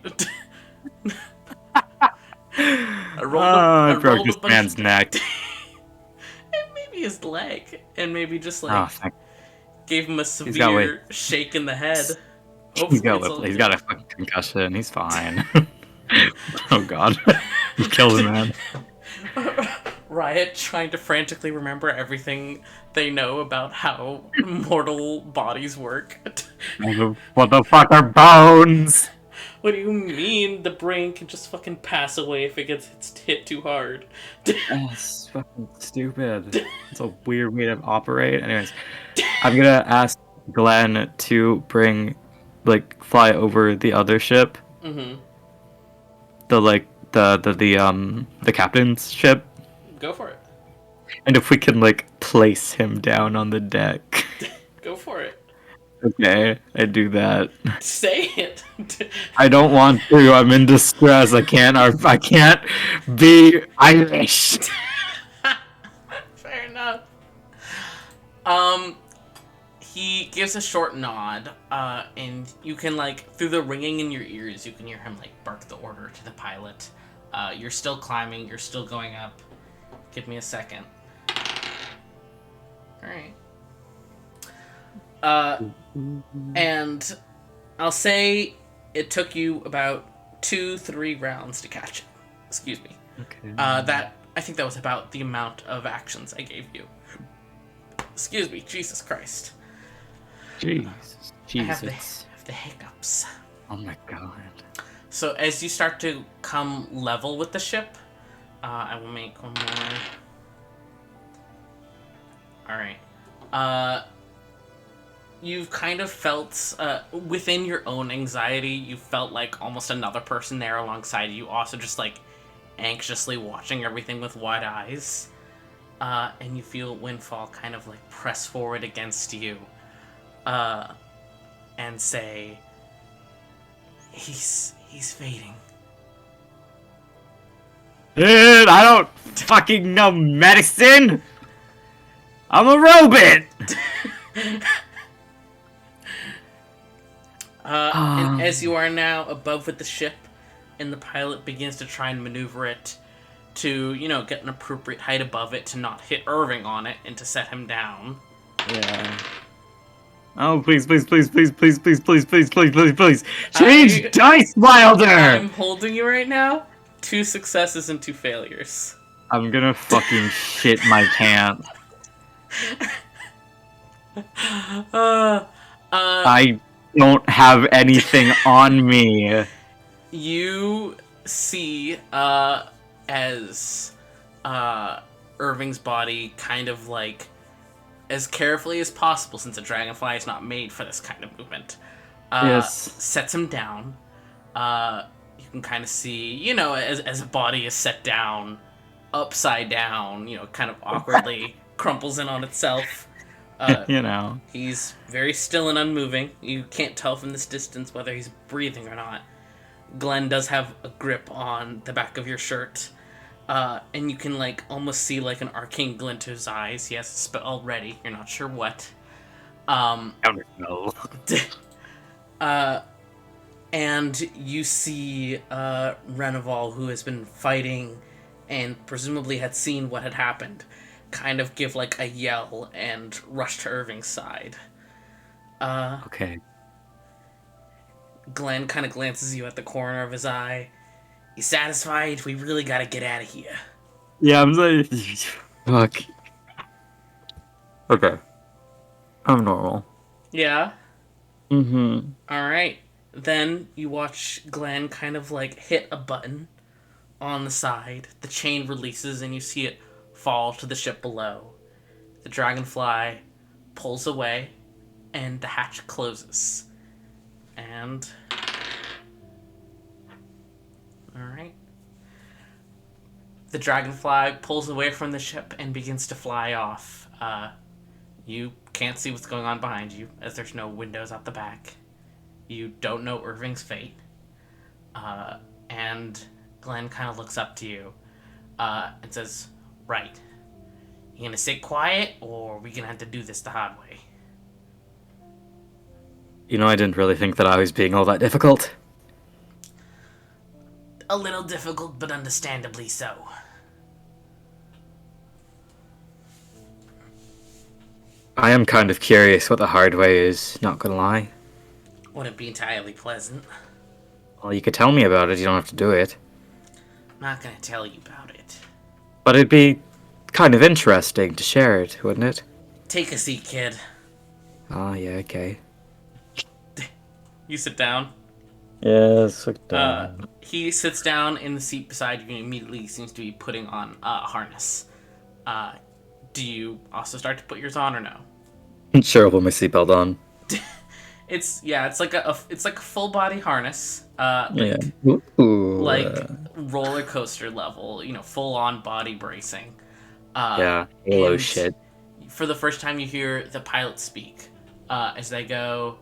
I broke this man's neck. And maybe his leg. And maybe just, gave him a severe shake in the head. He's got a fucking concussion. He's fine. Oh god. He killed a man. Riot trying to frantically remember everything they know about how mortal bodies work. What the fuck are bones? What do you mean the brain can just fucking pass away if it gets hit too hard? That's fucking stupid. It's a weird way to operate. Anyways, I'm gonna ask Glenn to fly over the other ship. Mm-hmm. The captain's ship. Go for it. And if we can place him down on the deck. Go for it. Okay, I do that. Say it. I don't want to. I'm in distress. I can't be Irish. Fair enough. He gives a short nod, and you can, through the ringing in your ears, you can hear him, bark the order to the pilot. You're still climbing, you're still going up. Give me a second. Alright. And I'll say it took you about 2-3 rounds to catch it. Excuse me. Okay. I think that was about the amount of actions I gave you. Excuse me, Jesus Christ. Jesus. I have the hiccups. Oh my god. So as you start to come level with the ship, I will make one more. Alright. You've kind of felt, within your own anxiety, you felt like almost another person there alongside you, also just, anxiously watching everything with wide eyes. And you feel Windfall kind of, press forward against you, and say, he's fading. Dude, I don't fucking know medicine! I'm a robot! And as you are now above with the ship, and the pilot begins to try and maneuver it to, get an appropriate height above it to not hit Irving on it and to set him down. Yeah. Oh, please. Change Dice Wilder! I'm holding you right now. 2 successes and 2 failures. I'm gonna fucking shit my pants. I don't have anything on me. You see, as Irving's body kind of as carefully as possible, since a dragonfly is not made for this kind of movement, Yes. sets him down. You can kind of see, as a body is set down, upside down, kind of awkwardly crumples in on itself. He's very still and unmoving. You can't tell from this distance whether he's breathing or not. Glenn does have a grip on the back of your shirt. And you can, almost see, an arcane glint to his eyes. He has a spell ready. You're not sure what. I don't know. And you see Reneval, who has been fighting and presumably had seen what had happened, kind of give a yell and rush to Irving's side. Okay. Glenn kind of glances you at the corner of his eye. You satisfied? We really gotta get out of here. Yeah, I'm like, fuck. Okay. I'm normal. Yeah? Mm-hmm. Alright. Then you watch Glenn kind of hit a button on the side. The chain releases and you see it fall to the ship below. The dragonfly pulls away and the hatch closes. And... Alright. The dragonfly pulls away from the ship and begins to fly off. You can't see what's going on behind you, as there's no windows out the back. You don't know Irving's fate. And Glenn kind of looks up to you and says, right, you gonna sit quiet, or are we gonna have to do this the hard way? You know, I didn't really think that I was being all that difficult. A little difficult, but understandably so. I am kind of curious what the hard way is, not gonna lie. Wouldn't be entirely pleasant. Well, you could tell me about it, you don't have to do it. I'm not gonna tell you about it. But it'd be kind of interesting to share it, wouldn't it? Take a seat, kid. Oh, yeah, okay. You sit down. Yes, He sits down in the seat beside you and immediately seems to be putting on a harness. Do you also start to put yours on or no? Sure, I'll put my seatbelt on. It's like a full body harness. Yeah. Roller coaster level, full on body bracing. Yeah. Hello, and shit. For the first time, you hear the pilot speak as they go.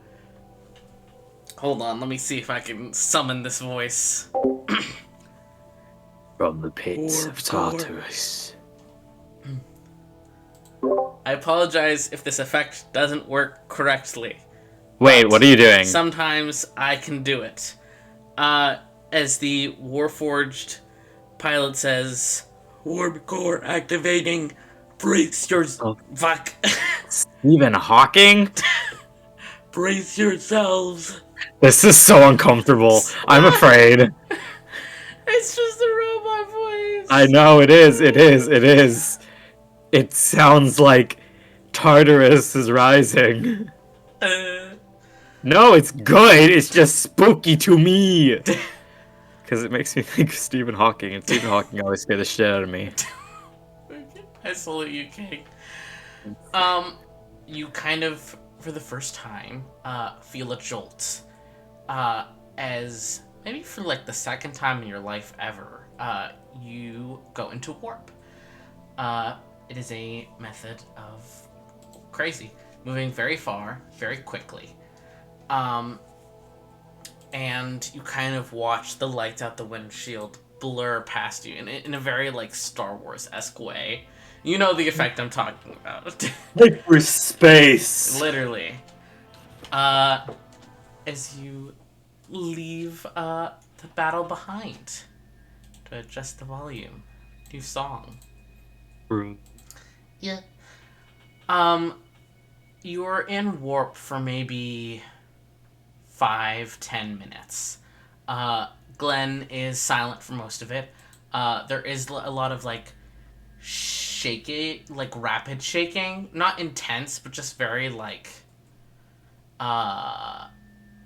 Hold on, let me see if I can summon this voice. From the pits of Tartarus. I apologize if this effect doesn't work correctly. Wait, what are you doing? Sometimes I can do it. As the Warforged pilot says, Warp core activating. Brace your... Fuck. Stephen Hawking? Brace yourselves. This is so uncomfortable. I'm afraid. It's just a robot voice. I know, it is. It sounds like Tartarus is rising. No, it's good. It's just spooky to me. Because it makes me think of Stephen Hawking, and Stephen Hawking always scared the shit out of me. I salute you, King. You kind of, for the first time, feel a jolt. As maybe for like the second time in your life ever, you go into warp. It is a method of crazy, moving very far, very quickly. And you kind of watch the lights out the windshield blur past you in a very like Star Wars-esque way. You know the effect I'm talking about. Like for space. Literally. As you leave the battle behind to adjust the volume. New song. Yeah. You're in warp for maybe 5-10 minutes. Glenn is silent for most of it. There is a lot of like shaky, like rapid shaking, not intense, but just very like not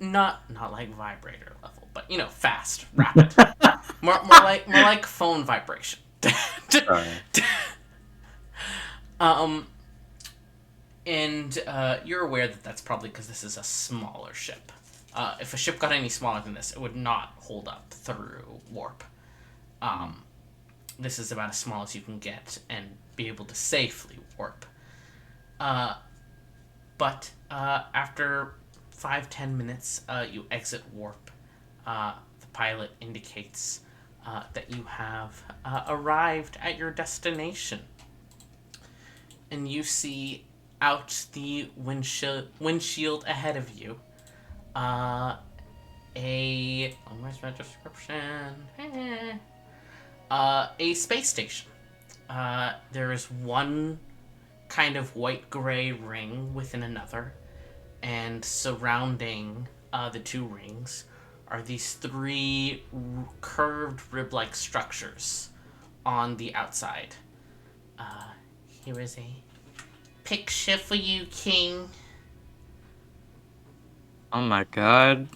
like vibrator level, but fast, rapid. more like phone vibration. And you're aware that that's probably because this is a smaller ship. If a ship got any smaller than this, it would not hold up through warp. This is about as small as you can get and be able to safely warp. But after 5-10 minutes, you exit warp. The pilot indicates that you have arrived at your destination. And you see out the windshield ahead of you where's my description? A space station. There is one kind of white-gray ring within another, and surrounding the two rings are these three curved rib-like structures on the outside. Here is a picture for you, King. Oh my god.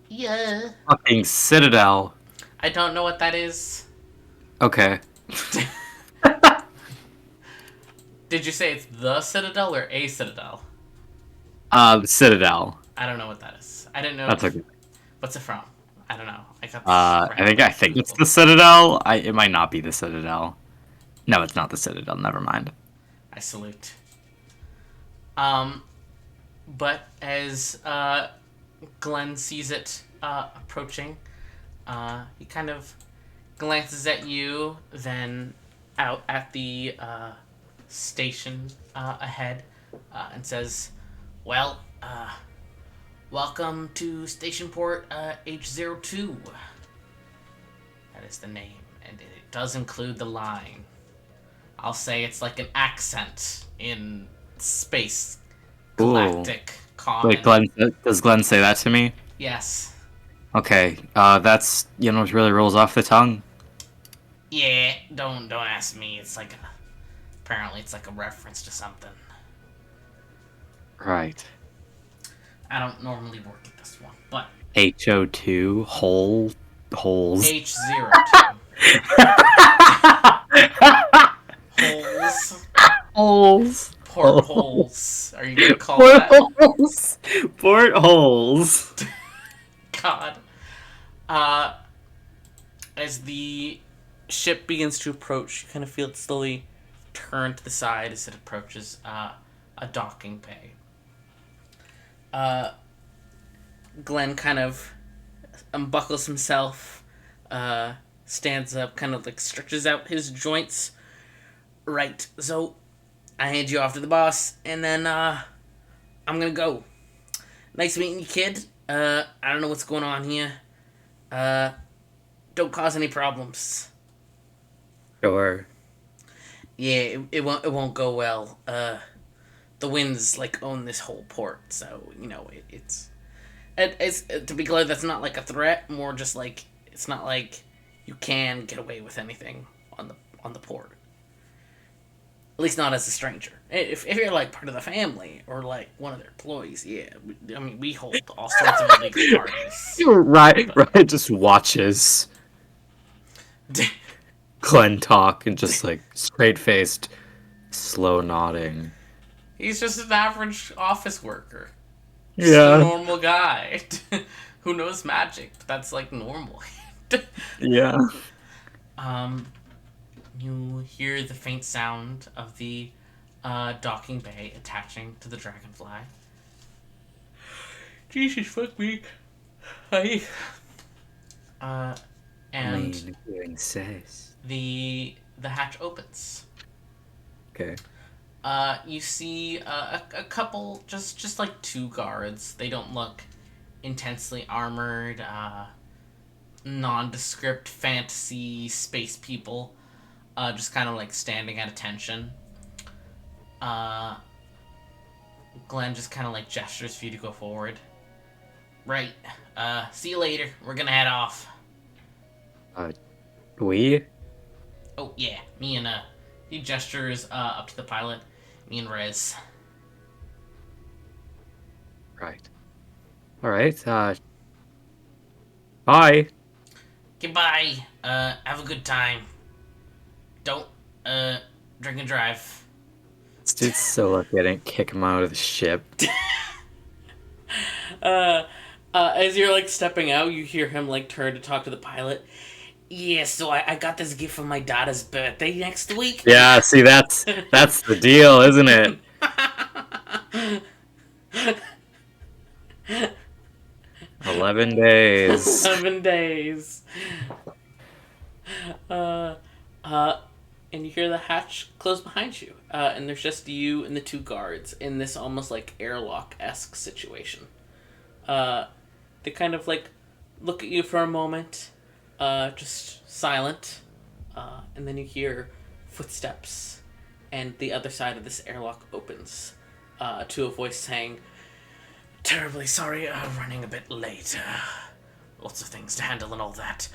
Yeah. Fucking Citadel. I don't know what that is. Okay. Did you say it's the Citadel or a Citadel? Citadel. I don't know what that is. I didn't know. That's okay. What's it from? I don't know. I got this I think it's the Citadel. It might not be the Citadel. No, it's not the Citadel. Never mind. I salute. But as Glenn sees it approaching, he kind of glances at you, then out at the station ahead, and says, "Well, welcome to Station Port H02. That is the name, and it does include the line. I'll say it's like an accent in space, galactic, common. Wait, Glenn, does Glenn say that to me? Yes. Okay, that's, it really rolls off the tongue. Yeah, don't ask me. It's like apparently it's like a reference to something. Right. I don't normally work at this one, but HO2, holes. H02. Holes. Holes. Portholes. Are you gonna call that? Portholes. Portholes. God. As the ship begins to approach, you kind of feel it slowly turn to the side as it approaches a docking bay. Glenn kind of unbuckles himself, stands up, kind of like stretches out his joints. Right, so I hand you off to the boss, and then I'm gonna go. Nice meeting you, kid. I don't know what's going on here. Don't cause any problems. Sure. Yeah, it won't go well. The winds like own this whole port, so it's to be clear, that's not like a threat. More just like it's not like you can get away with anything on the port. At least not as a stranger. If you're like part of the family or like one of their employees, yeah. I mean, we hold all sorts of illegal parties. Right. Just watches Glenn talk and just like straight faced, slow nodding. He's just an average office worker. Yeah. Just a normal guy who knows magic. But that's like normal. Yeah. You hear the faint sound of the docking bay attaching to the Dragonfly. Jesus, fuck me. Hi. And hearing says. the hatch opens. Okay. You see a couple, just like two guards. They don't look intensely armored, nondescript fantasy space people. Just kind of like standing at attention. Glenn just kind of like gestures for you to go forward. Right. See you later. We're gonna head off. We? Oh yeah, me and he gestures up to the pilot. Me and Rez. Right. Alright, bye. Goodbye. Have a good time. Don't drink and drive. This dude's so lucky I didn't kick him out of the ship. As you're like stepping out, you hear him like turn to talk to the pilot. Yeah, so I got this gift for my daughter's birthday next week. Yeah, see, that's the deal, isn't it? 11 days. 7 days. And you hear the hatch close behind you. And there's just you and the two guards in this almost like airlock-esque situation. They kind of like look at you for a moment, just silent, and then you hear footsteps, and the other side of this airlock opens to a voice saying, "Terribly sorry, running a bit late. Lots of things to handle and all that.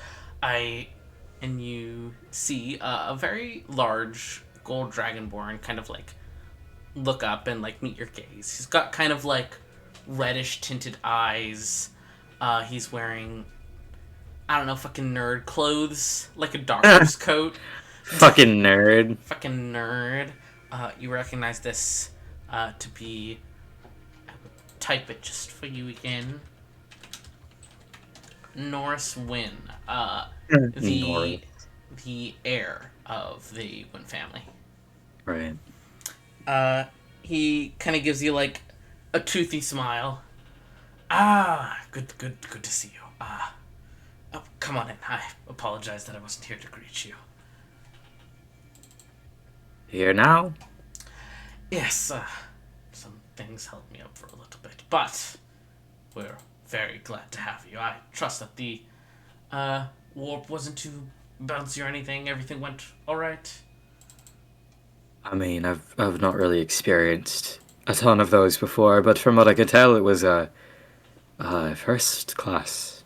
And you see a very large gold dragonborn kind of like look up and like meet your gaze. He's got kind of like reddish tinted eyes. He's wearing, I don't know, fucking nerd clothes, like a doctor's coat. Fucking nerd. Fucking nerd. You recognize this to be. I will type it just for you again. Norris Wynn. The Norris. the heir of the Wynn family. Right. He kind of gives you like a toothy smile. Ah, good to see you. Oh, come on in. I apologize that I wasn't here to greet you. Here now? Yes, some things held me up for a little bit, but we're very glad to have you. I trust that the warp wasn't too bouncy or anything. Everything went all right. I mean, I've not really experienced a ton of those before, but from what I could tell, it was first class.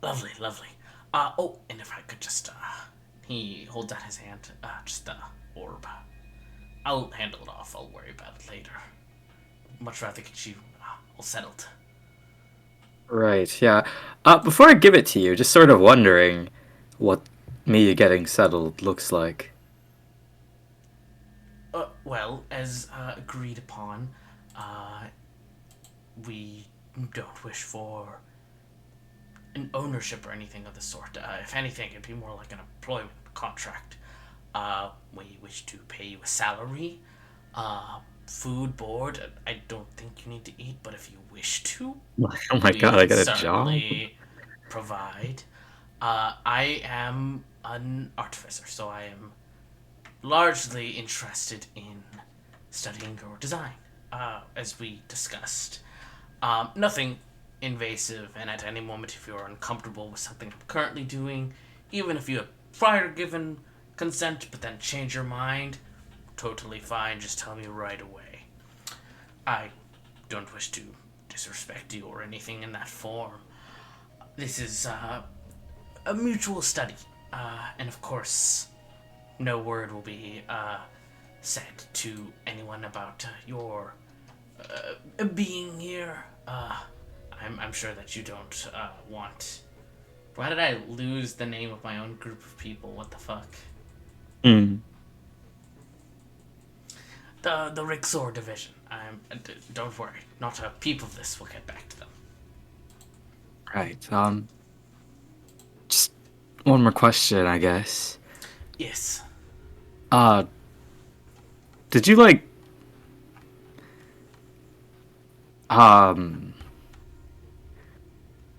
Lovely, lovely. Oh, and if I could just, he holds out his hand, just, orb. I'll handle it off. I'll worry about it later. Much rather get you, all settled. Right, yeah. Before I give it to you, just sort of wondering what me getting settled looks like. Well, as, agreed upon, we don't wish for an ownership or anything of the sort. If anything, it'd be more like an employment contract. We wish to pay you a salary, food, board. I don't think you need to eat, but if you wish to, Oh my god, I got a job? certainly provide. I am an artificer, so I am largely interested in studying your design, as we discussed. Nothing invasive, and at any moment, if you're uncomfortable with something I'm currently doing, even if you have prior given consent but then change your mind, totally fine, just tell me right away. I don't wish to disrespect you or anything in that form. This is a mutual study, and of course, no word will be said to anyone about your being here. I'm sure that you don't want. Why did I lose the name of my own group of people? What the fuck? Hmm. The Rixor division. Don't worry, not a peep of this. We'll get back to them. Right, just one more question, I guess. Yes. Did you, like,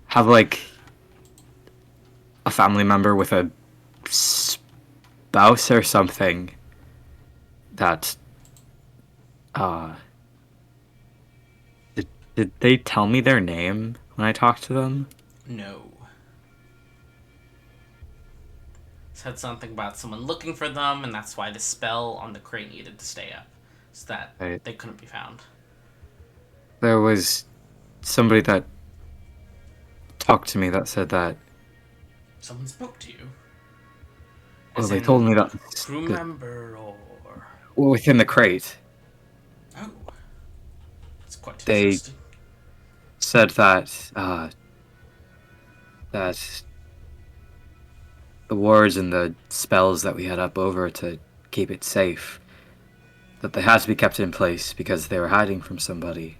have, like, a family member with a spouse or something that, did they tell me their name when I talked to them? No. Said something about someone looking for them, and that's why the spell on the crate needed to stay up, so that Right. they couldn't be found. There was somebody that talked to me that said that, Someone spoke to you. well, As they in told me that crew that- member or within the crate, oh, it's quite They- interesting. said that, that the words and the spells that we had up over to keep it safe, that they had to be kept in place because they were hiding from somebody.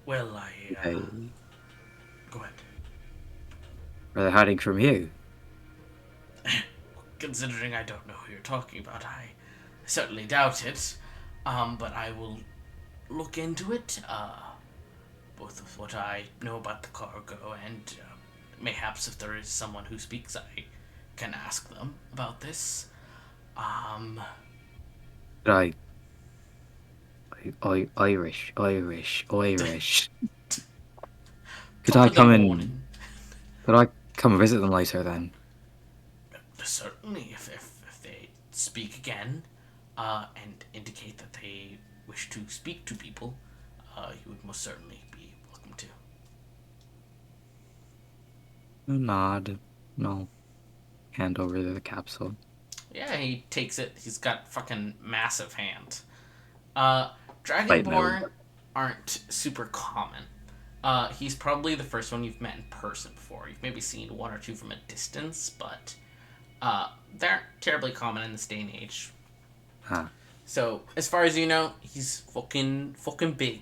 Well, I They, go ahead. or they're hiding from you. Considering I don't know who you're talking about, I certainly doubt it. But I will look into it. Both of what I know about the cargo and mayhaps if there is someone who speaks, I can ask them about this. But Irish. Could top I of the come in? morning. Could I come visit them later then? Certainly, if they speak again, and indicate that they wish to speak to people, you would most certainly be welcome to. Nod. No. Hand over the capsule. Yeah, he takes it. He's got fucking massive hands. Light Dragonborn aren't super common. He's probably the first one you've met in person before. You've maybe seen one or two from a distance, but they aren't terribly common in this day and age. Huh. So, as far as you know, he's fucking big.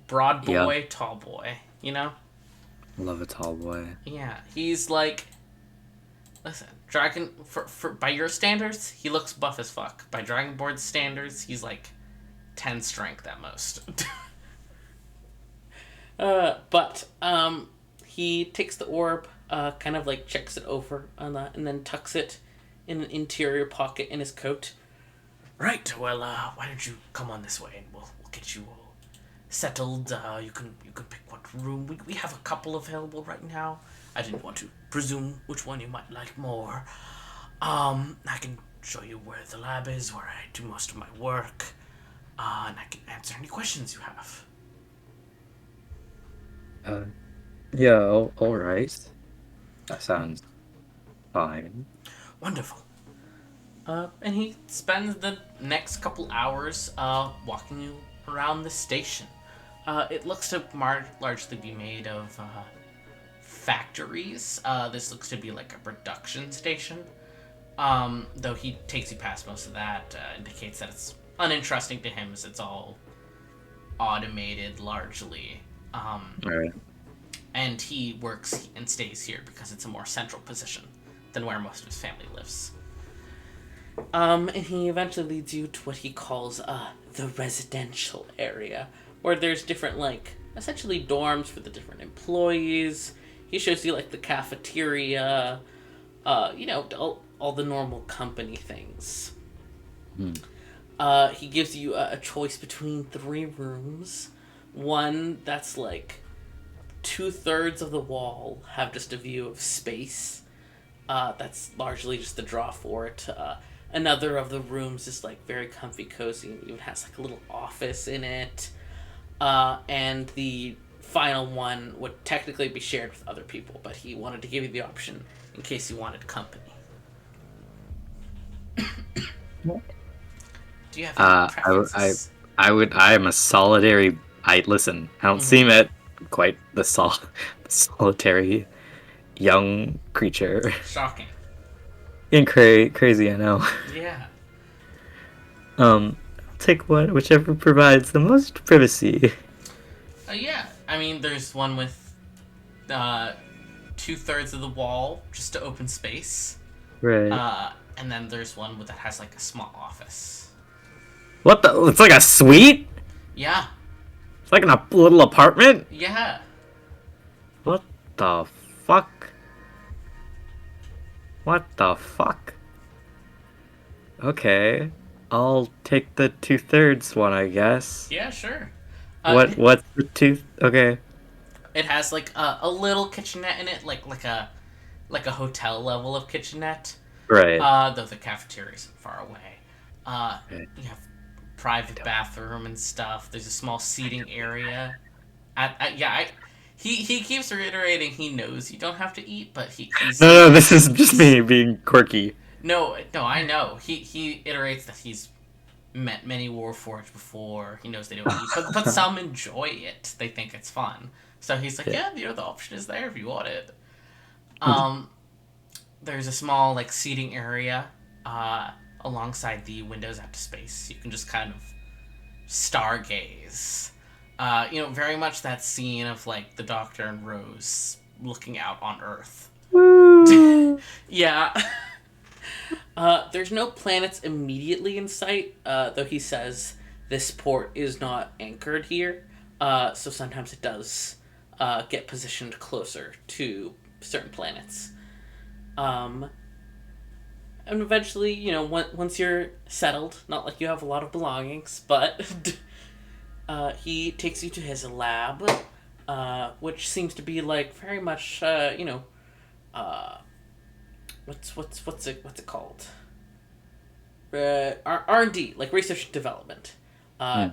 Broad boy, tall boy, you know? Love a tall boy. Yeah, he's like... Listen, Dragon... For by your standards, he looks buff as fuck. By Dragonborn's standards, he's like 10 strength at most. But he takes the orb, kind of like checks it over on that, and then tucks it in an interior pocket in his coat. Right, well, why don't you come on this way, and we'll get you all settled. You can pick what room. We have a couple available right now. I didn't want to presume which one you might like more. I can show you where the lab is, where I do most of my work, and I can answer any questions you have. Yeah, all right. That sounds fine. Wonderful. And he spends the next couple hours walking you around the station. It looks to largely be made of factories. This looks to be like a production station. Though he takes you past most of that, indicates that it's uninteresting to him as it's all automated largely. All right. And he works and stays here because it's a more central position than where most of his family lives. And he eventually leads you to what he calls the residential area, where there's different, like, essentially dorms for the different employees. He shows you, like, the cafeteria, all the normal company things. He gives you a choice between 3 rooms. One that's, like, 2/3 of the wall have just a view of space. That's largely just the draw for it. Another of the rooms is like very comfy, cozy, and even has like a little office in it. And the final one would technically be shared with other people, but he wanted to give you the option in case you wanted company. Do you have any preferences? I am a solitary. Listen. I don't seem at quite the solitary young creature. Shocking. And crazy, I know. Yeah. I'll take whichever provides the most privacy. Yeah. I mean, there's one with 2/3 of the wall just to open space. Right. And then there's one that has like a small office. What the? It's like a suite? Yeah. It's like in a little apartment? Yeah. What the fuck? What the fuck? Okay. I'll take the 2/3 one, I guess. Yeah, sure. What's the okay. It has like a little kitchenette in it, like a hotel level of kitchenette. Right. Though the cafeteria isn't far away. You have private bathroom and stuff. There's a small seating area. He keeps reiterating he knows you don't have to eat, but he's No, this is just me being quirky. No, I know. He iterates that he's met many Warforged before. He knows they don't eat, but some enjoy it. They think it's fun. So he's like, yeah, the option is there if you want it. There's a small like seating area alongside the windows out to space. You can just kind of stargaze. Very much that scene of like the Doctor and Rose looking out on Earth. Yeah. There's no planets immediately in sight, though he says this port is not anchored here, so sometimes it does get positioned closer to certain planets. And eventually, once you're settled, not like you have a lot of belongings, but he takes you to his lab, which seems to be like very much, what's it called? R&D, like research and development.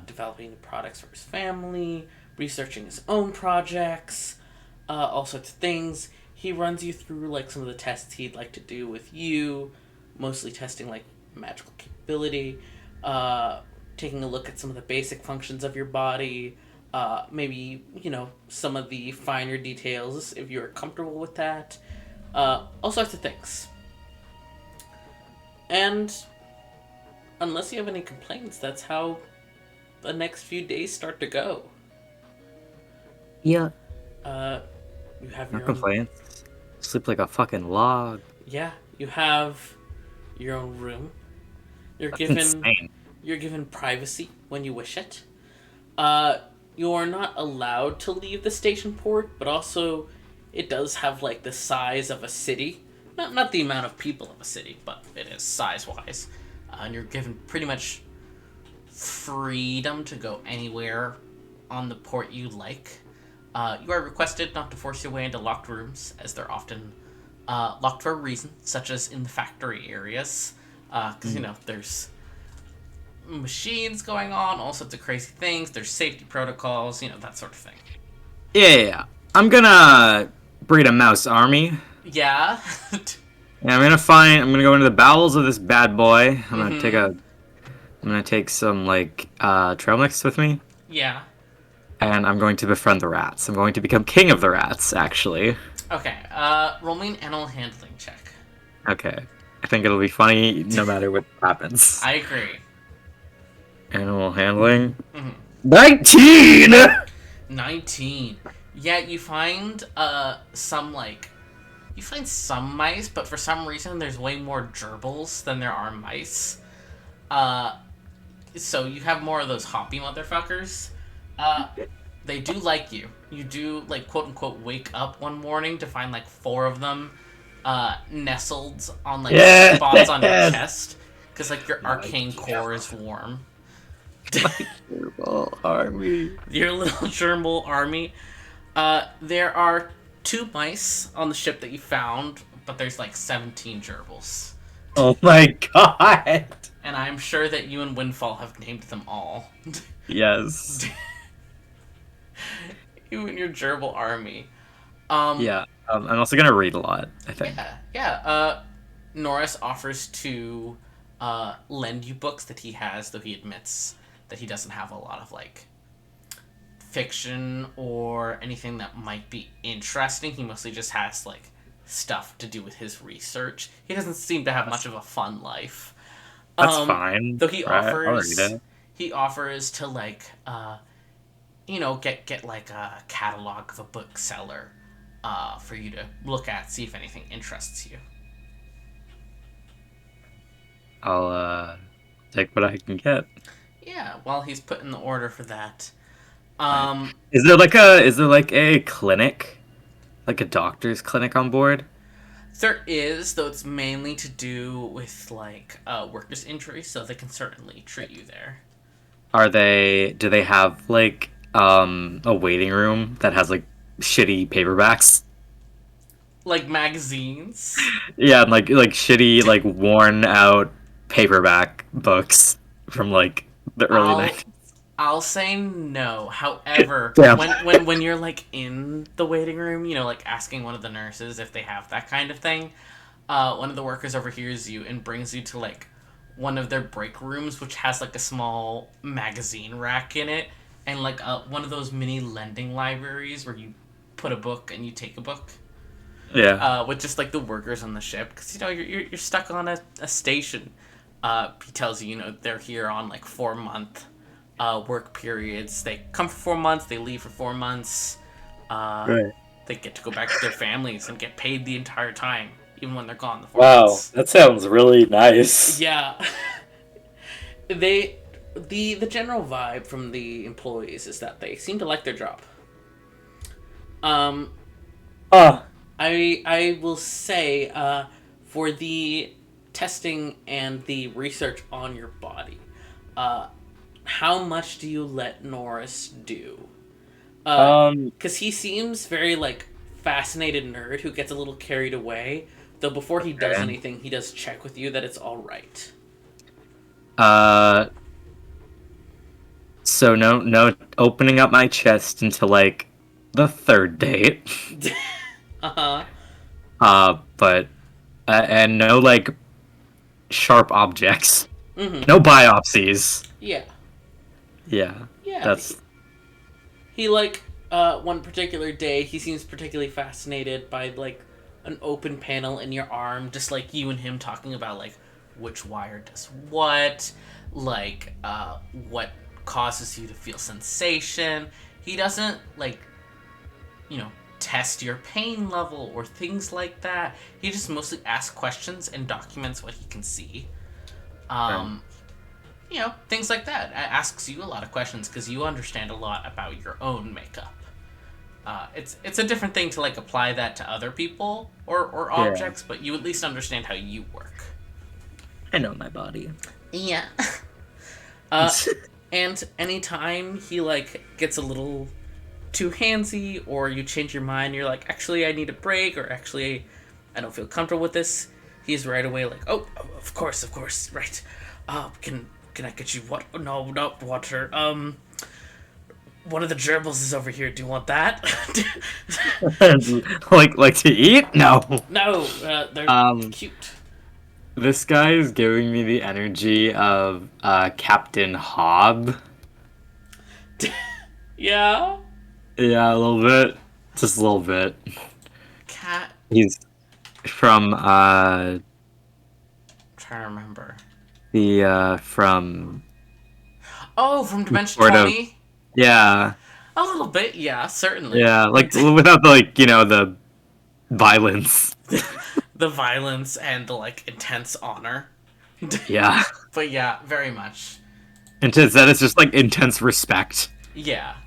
Developing products for his family, researching his own projects, all sorts of things. He runs you through like some of the tests he'd like to do with you, mostly testing like magical capability, taking a look at some of the basic functions of your body, maybe, some of the finer details if you're comfortable with that. All sorts of things. And unless you have any complaints, that's how the next few days start to go. Yeah. You have No your own, complaints. Sleep like a fucking log. yeah, you have your own room. You're That's given insane. You're given privacy when you wish it. You are not allowed to leave the station port, but also it does have like the size of a city. Not the amount of people of a city, but it is size-wise. And you're given pretty much freedom to go anywhere on the port you like. You are requested not to force your way into locked rooms, as they're often locked for a reason, such as in the factory areas. Because, there's machines going on, all sorts of crazy things. There's safety protocols, that sort of thing. Yeah. I'm gonna breed a mouse army. Yeah. And I'm gonna go into the bowels of this bad boy. I'm gonna take some trail mix with me. Yeah. And I'm going to befriend the rats. I'm going to become king of the rats, actually. Okay, roll me an animal handling check. Okay. I think it'll be funny no matter what happens. I agree. Animal handling. Mhm. 19! 19. Yeah, you find some mice, but for some reason there's way more gerbils than there are mice. So you have more of those hoppy motherfuckers. They do like you. You do, quote unquote, wake up one morning to find 4 of them nestled on spots on your chest, because your arcane core is warm. Gerbil army. Your little gerbil army. There are 2 mice on the ship that you found, but there's 17 gerbils. Oh my god! And I'm sure that you and Windfall have named them all. Yes. You and your gerbil army. Yeah. I'm also gonna read a lot, I think. Yeah. Norris offers to lend you books that he has, though he admits that he doesn't have a lot of fiction or anything that might be interesting. He mostly just has stuff to do with his research. He doesn't seem to have much of a fun life. That's fine. Though he offers, I'll read it. he offers to get a catalog of a bookseller for you to look at, see if anything interests you. I'll take what I can get. Yeah, while he's putting the order for that. Is there a clinic? Like a doctor's clinic on board? There is, though it's mainly to do with workers' injuries, so they can certainly treat you there. Do they have a waiting room that has shitty paperbacks? Like magazines? Yeah, and shitty worn out paperback books from the early 90s. I'll say no. However, Damn. when you're in the waiting room, asking one of the nurses if they have that kind of thing, one of the workers overhears you and brings you to one of their break rooms, which has a small magazine rack in it, and one of those mini lending libraries where you put a book and you take a book. Yeah. With just the workers on the ship, because you're stuck on a station. He tells you they're here on 4-month work periods. They come for 4 months, they leave for 4 months. Right. They get to go back to their families and get paid the entire time, even when they're gone. The 4 months. That sounds really nice. Yeah. The general vibe from the employees is that they seem to like their job. I will say, for the testing and the research on your body, how much do you let Norris do? Because he seems very fascinated nerd who gets a little carried away. Though before he does anything, he does check with you that it's all right. So no opening up my chest until the 3rd date. But and no sharp objects. Mm-hmm. No biopsies. Yeah. Yeah. Yeah. That's He one particular day he seems particularly fascinated by like an open panel in your arm, just like you and him talking about like which wire does what, like what causes you to feel sensation. He doesn't like, test your pain level or things like that. He just mostly asks questions and documents what he can see. Things like that. Asks you a lot of questions because you understand a lot about your own makeup. It's a different thing to like apply that to other people or objects, but you at least understand how you work. I know my body. Yeah. And anytime he like gets a little too handsy, or you change your mind, you're like, actually I need a break, or actually I don't feel comfortable with this, he's right away like, oh of course, right. Can I get you what? No, not water. One of the gerbils is over here. Do you want that? like to eat? No. No, they're cute. This guy is giving me the energy of Captain Hob. Yeah? Yeah, a little bit. Just a little bit. Cat. He's from I'm trying to remember. From from Dimension sort of. 20? Yeah. A little bit, yeah, certainly. Yeah, like without the the violence. The violence and the like intense honor. Yeah. But yeah, very much. Intense. That is just like intense respect. Yeah.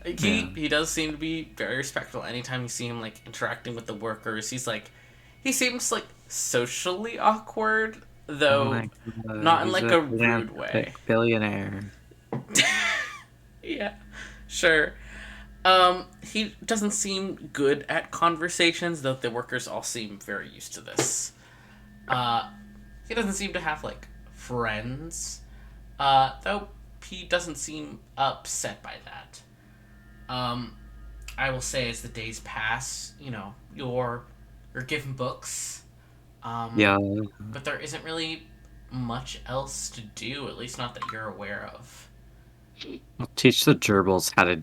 He does seem to be very respectful. Anytime you see him like interacting with the workers, he seems like socially awkward, though not in like a rude way. Billionaire. Yeah, sure. He doesn't seem good at conversations, though the workers all seem very used to this. He doesn't seem to have like friends, though he doesn't seem upset by that. I will say as the days pass, you're given books. Yeah. But there isn't really much else to do, at least not that you're aware of. I'll teach the gerbils how to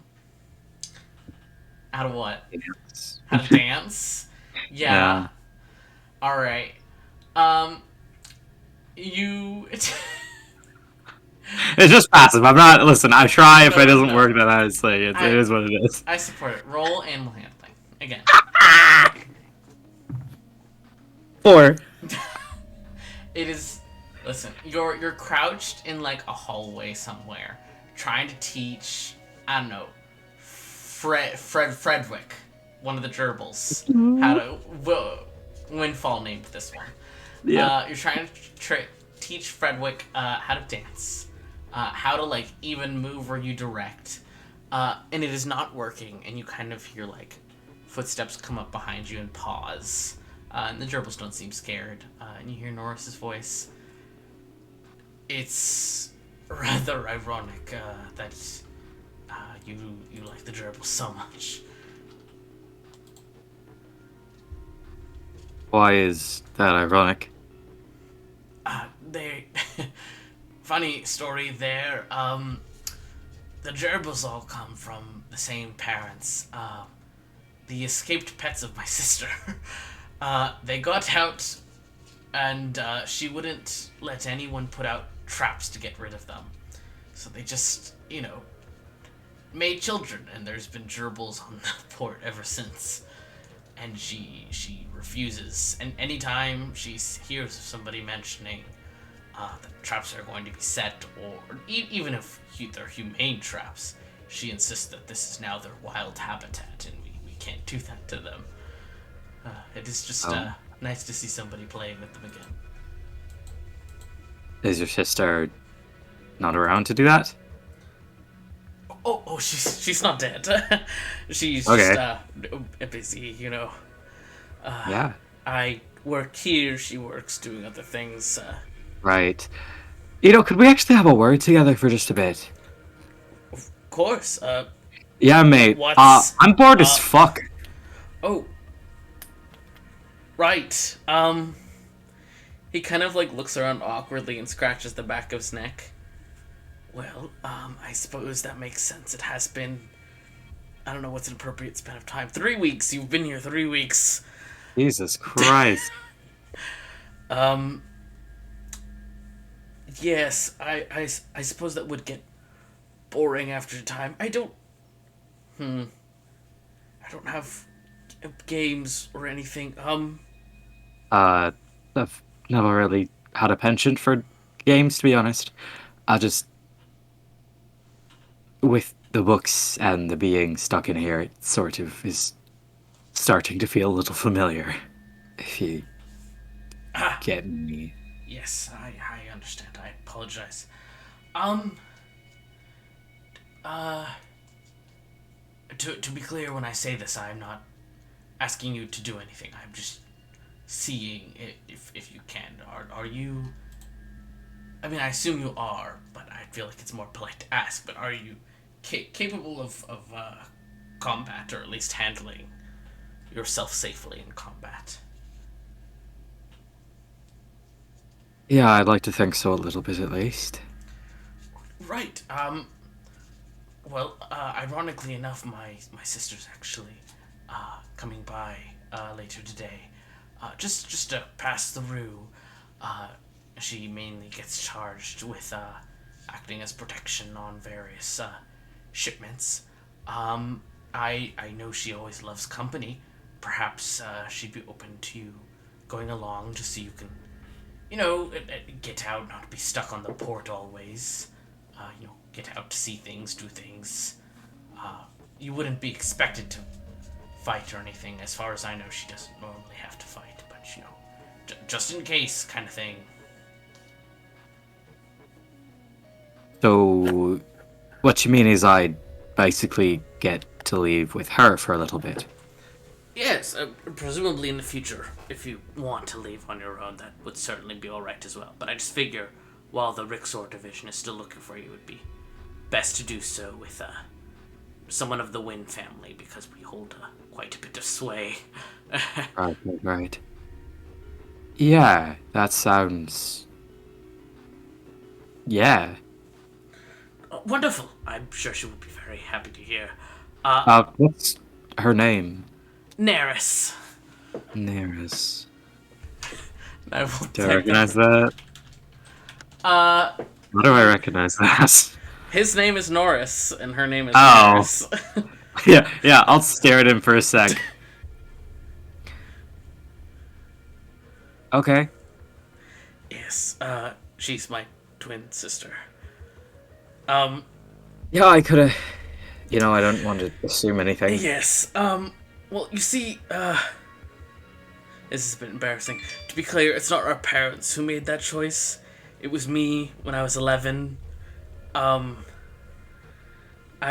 what? dance. How to dance? Yeah. Alright. It's just passive. I'm not. Listen, I try. If it doesn't work, then I say it is what it is. I support it. Roll animal handling. Again. 4. It is. Listen, you're crouched in like a hallway somewhere, trying to teach, I don't know, Fredwick, one of the gerbils, how to. Windfall named this one. Yeah. You're trying to teach Fredwick how to dance, how to like even move where you direct, and it is not working. And you kind of hear like footsteps come up behind you and pause, and the gerbils don't seem scared. And you hear Norris's voice. It's rather ironic that you like the gerbils so much. Why is that ironic? They funny story there. The gerbils all come from the same parents. The escaped pets of my sister. They got out, and she wouldn't let anyone put out traps to get rid of them. So they just, made children, and there's been gerbils on the port ever since. And she refuses. And anytime she hears of somebody mentioning that traps are going to be set, or even if they're humane traps, she insists that this is now their wild habitat, and we can't do that to them. It is just nice to see somebody playing with them again. Is your sister not around to do that? Oh, she's not dead. She's okay. Just busy, Yeah. I work here, she works doing other things. Right. Could we actually have a word together for just a bit? Of course. Yeah, mate. I'm bored as fuck. Oh. Right. He kind of like looks around awkwardly and scratches the back of his neck. Well, I suppose that makes sense. It has been I don't know what's an appropriate span of time. 3 weeks. You've been here 3 weeks. Jesus Christ. Um. Yes, I suppose that would get boring after a time. I don't. I don't have games or anything. I've never really had a penchant for games, to be honest. I just, with the books and the being stuck in here, it sort of is starting to feel a little familiar. If you Ah, get me. yes, I understand. I apologize. Um. Uh. To be clear, when I say this, I'm not asking you to do anything. I'm just seeing if you can. Are you? I mean, I assume you are, but I feel like it's more polite to ask. But are you capable of combat, or at least handling yourself safely in combat? Yeah, I'd like to think so a little bit at least. Right. Well, ironically enough, my sister's actually coming by later today, just to pass through. She mainly gets charged with acting as protection on various shipments. I know she always loves company. Perhaps she'd be open to you going along just so you can, get out, not be stuck on the port always. Get out to see things, do things. You wouldn't be expected to fight or anything. As far as I know, she doesn't normally have to fight, but just in case, kind of thing. So, what you mean is I basically get to leave with her for a little bit? Yes, presumably in the future, if you want to leave on your own, that would certainly be alright as well. But I just figure, while the Rixor division is still looking for you, it would be best to do so with someone of the Wynn family, because we hold quite a bit of sway. Right. Yeah, that sounds... Yeah. Wonderful. I'm sure she would be very happy to hear. What's her name? Neris. Neris. I will Do I type recognize that. that? How do I recognize that? His name is Norris, and her name is Oh. Neris. yeah, I'll stare at him for a sec. Okay. Yes, she's my twin sister. Yeah, I could've... I don't want to assume anything. Yes, well, you see, this has been embarrassing. To be clear, it's not our parents who made that choice. It was me when I was 11. I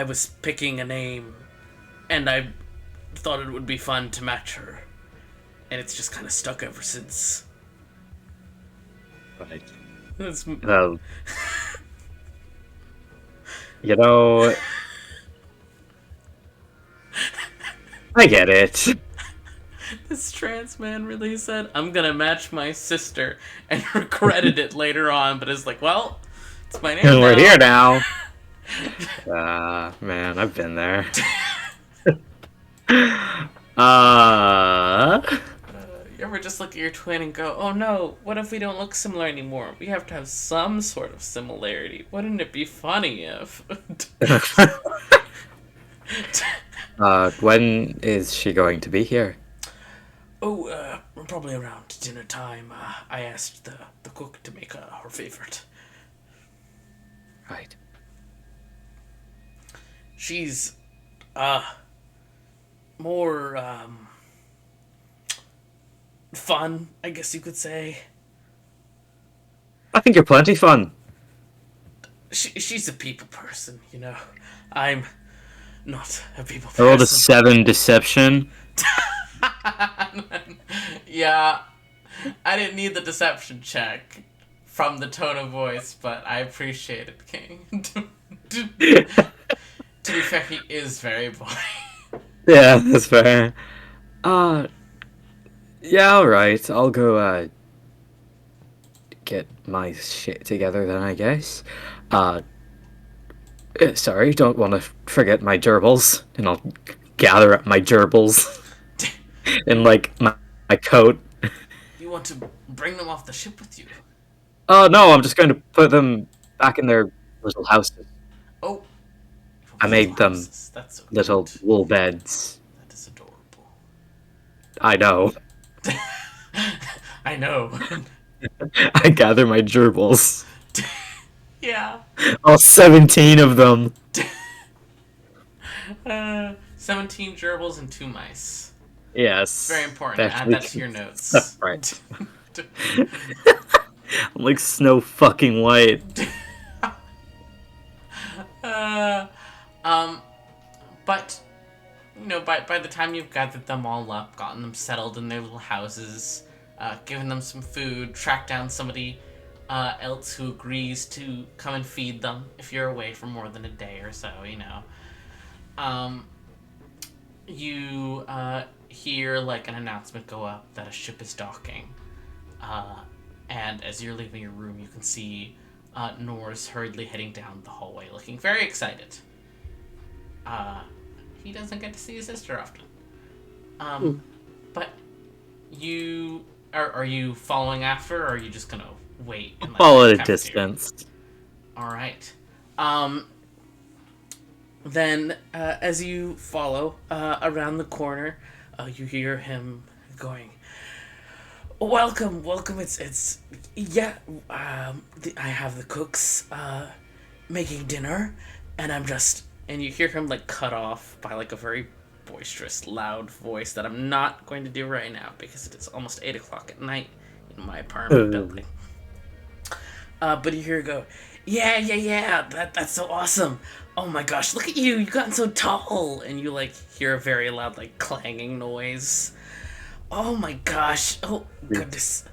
was picking a name, and I thought it would be fun to match her. And it's just kind of stuck ever since. Right. It's, Well... You know... I get it. this trans man really said, I'm gonna match my sister, and regretted it later on, but it's like, well, it's my name And we're now. here now. Man, I've been there. You ever just look at your twin and go, oh no, what if we don't look similar anymore? We have to have some sort of similarity. Wouldn't it be funny if... When is she going to be here? Oh, probably around dinner time. I asked the cook to make her favorite. Right. She's, more, fun, I guess you could say. I think you're plenty fun. She's a people person, I'm not a people I rolled a person. 7 deception. Yeah, I didn't need the deception check from the tone of voice, but I appreciate it, King. To be fair, he is very boring. Yeah, that's fair. Yeah, alright. I'll go, get my shit together then, I guess. Sorry, don't want to forget my gerbils. And I'll gather up my gerbils in like my coat. You want to bring them off the ship with you? Oh no, I'm just going to put them back in their little houses. Oh, I made little them houses. That's so little cute. wool beds. That is adorable. I know. I know. I gather my gerbils. Yeah. All 17 of them. 17 gerbils and 2 mice. Yes. Very important. Add Especially that to your notes. Right. I'm like Snow fucking White. But you know, by the time you've gathered them all up, gotten them settled in their little houses, given them some food, tracked down somebody else who agrees to come and feed them if you're away for more than a day or so, you know. You hear like an announcement go up that a ship is docking. And as you're leaving your room, you can see Norris hurriedly heading down the hallway, looking very excited. He doesn't get to see his sister often. But you are you following after, or are you just gonna wait? And, like, Follow at a cafeteria? distance. All right. Then, as you follow around the corner, you hear him going, "Welcome, welcome. It's yeah. I have the cooks making dinner, and I'm just." And you hear him like cut off by like a very boisterous, loud voice that I'm not going to do right now because it is almost 8 o'clock at night in my apartment building. But you hear her go, yeah, that's so awesome. Oh my gosh, look at you, you've gotten so tall. And you like hear a very loud like clanging noise. Oh my gosh, oh goodness.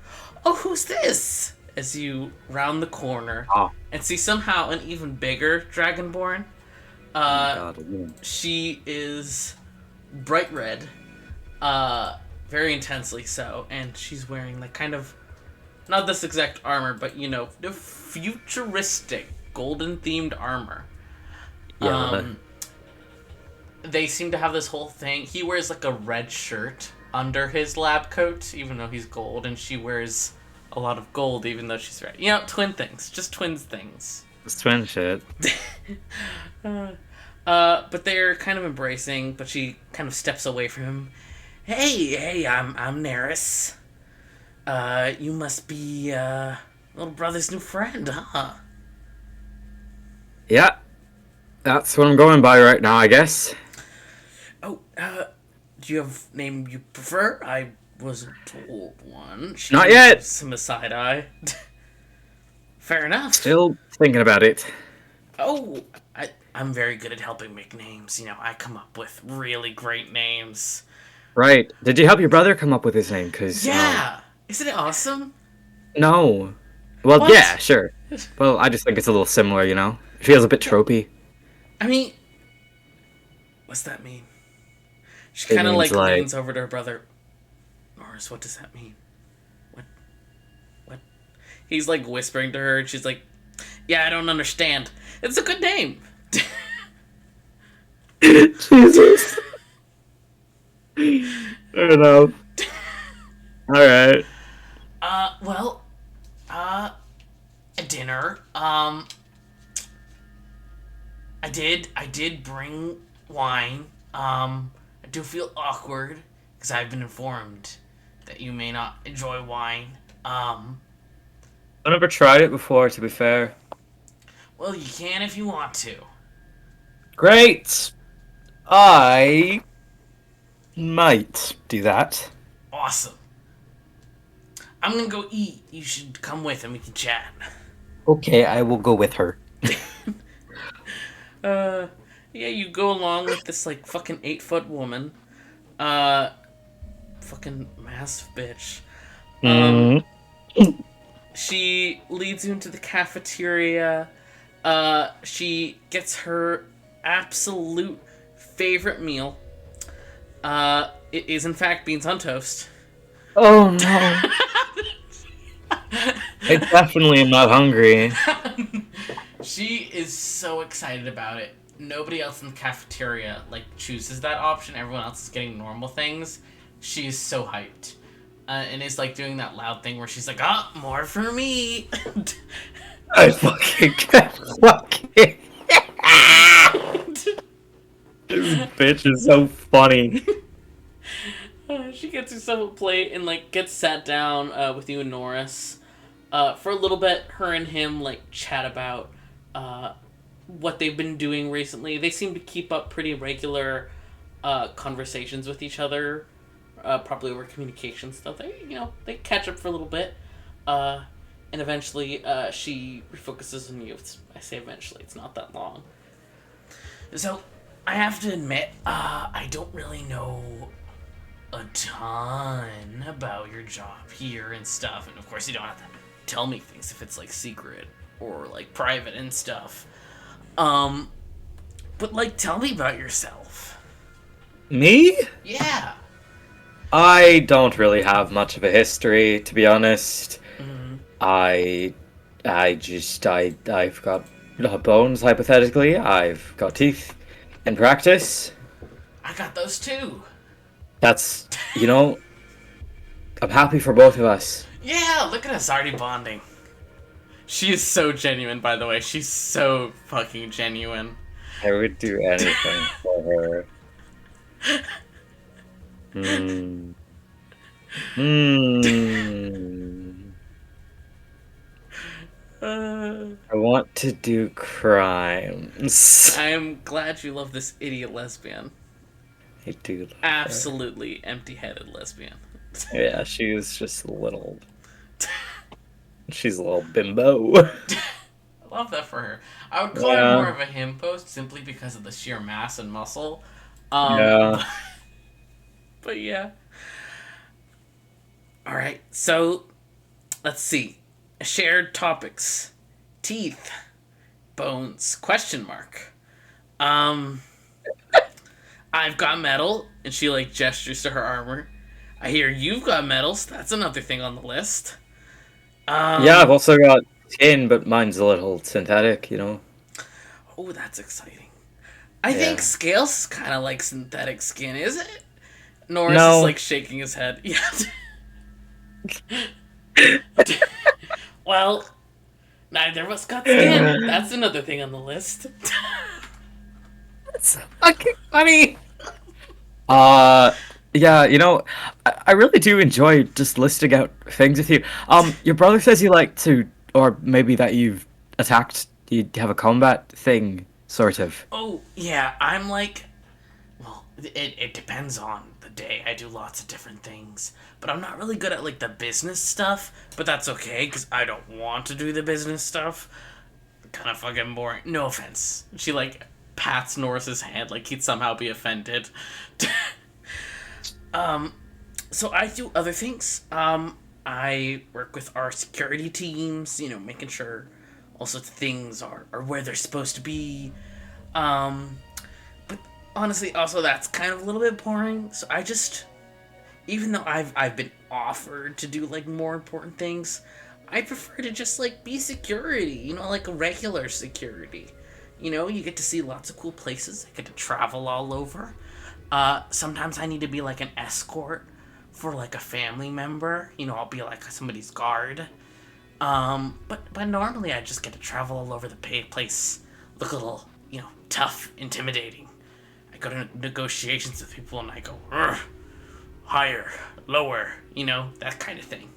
Oh, who's this? As you round the corner and see somehow an even bigger Dragonborn. She is bright red, very intensely so, and she's wearing like kind of not this exact armor, but you know, the futuristic golden themed armor. Yeah. They seem to have this whole thing. He wears like a red shirt under his lab coat, even though he's gold, and she wears a lot of gold, even though she's red. You know, twin things, just twins things. It's twin shit. But they're kind of embracing, but she kind of steps away from him. Hey, I'm Neris. You must be, little brother's new friend, huh? Yeah. That's what I'm going by right now, I guess. Oh, do you have a name you prefer? I wasn't told one. She Not yet. gives him a side eye. Fair enough. Still thinking about it. Oh, I'm very good at helping make names. You know, I come up with really great names. Right. Did you help your brother come up with his name? Cause Yeah! Isn't it awesome? no. Well, What? yeah, sure. Well, I just think it's a little similar, you know. It feels a bit tropey. I mean, what's that mean? She It kind of like means, like- leans over to her brother. Norris, what does that mean? What? He's like whispering to her, and she's like, "Yeah, I don't understand. It's a good name." Jesus. Fair enough. Alright. Well, dinner. I did bring wine. I do feel awkward because I've been informed that you may not enjoy wine. I've never tried it before, to be fair. Well, you can if you want to. Great! I might do that. Awesome. I'm gonna go eat. You should come with and we can chat. Okay, I will go with her. Yeah, you go along with this, like, fucking 8-foot woman. Fucking massive bitch. She leads you into the cafeteria. She gets her absolute favorite meal. It is, in fact, beans on toast. Oh no. I definitely am not hungry. She is so excited about it. Nobody else in the cafeteria like chooses that option. Everyone else is getting normal things. She is so hyped. And is like doing that loud thing where she's like, "Oh, more for me." I fucking fucking. This bitch is so funny. She gets herself a plate and like gets sat down with you and Norris. For a little bit, her and him like chat about what they've been doing recently. They seem to keep up pretty regular conversations with each other, probably over communication stuff. They catch up for a little bit, and eventually she refocuses on you. I say eventually; it's not that long. So, I have to admit, I don't really know a ton about your job here and stuff, and of course you don't have to tell me things if it's like secret or like private and stuff. But like, tell me about yourself. Me? Yeah. I don't really have much of a history, to be honest. Mm-hmm. I've got bones, hypothetically. I've got teeth in practice. I got those too. That's, I'm happy for both of us. Yeah, look at us already bonding. She is so genuine, by the way. She's so fucking genuine. I would do anything for her. I want to do crimes. I am glad you love this idiot lesbian. I do. Love Absolutely empty-headed lesbian. her. Yeah, she was just a little. She's a little bimbo. I love that for her. I would call her more of a him post simply because of the sheer mass and muscle. Yeah. But yeah. Alright, so let's see. Shared topics. Teeth. Bones. Question mark. I've got metal, and she like gestures to her armor. I hear you've got metals. That's another thing on the list. Yeah, I've also got skin, but mine's a little synthetic, Oh, that's exciting. I think Scales kind of like synthetic skin, is it? Norris is like shaking his head. Yeah. Well, neither of us got skin. That's another thing on the list. That's fucking funny. Yeah, I really do enjoy just listing out things with you. Your brother says you like to, or maybe that you've attacked, you have a combat thing, sort of. Oh, yeah, I'm like, well, it depends on the day. I do lots of different things, but I'm not really good at, like, the business stuff, but that's okay, because I don't want to do the business stuff. Kind of fucking boring. No offense. She, like, pats Norris's hand like he'd somehow be offended. So I do other things. I work with our security teams, making sure all sorts of things are where they're supposed to be. But honestly, also that's kind of a little bit boring. So I just, even though I've been offered to do like more important things, I prefer to just like be security, like a regular security. You get to see lots of cool places. I get to travel all over. Sometimes I need to be like an escort for like a family member. I'll be like somebody's guard. But normally I just get to travel all over the place, look a little, tough, intimidating. I go to negotiations with people and I go, higher, lower, that kind of thing.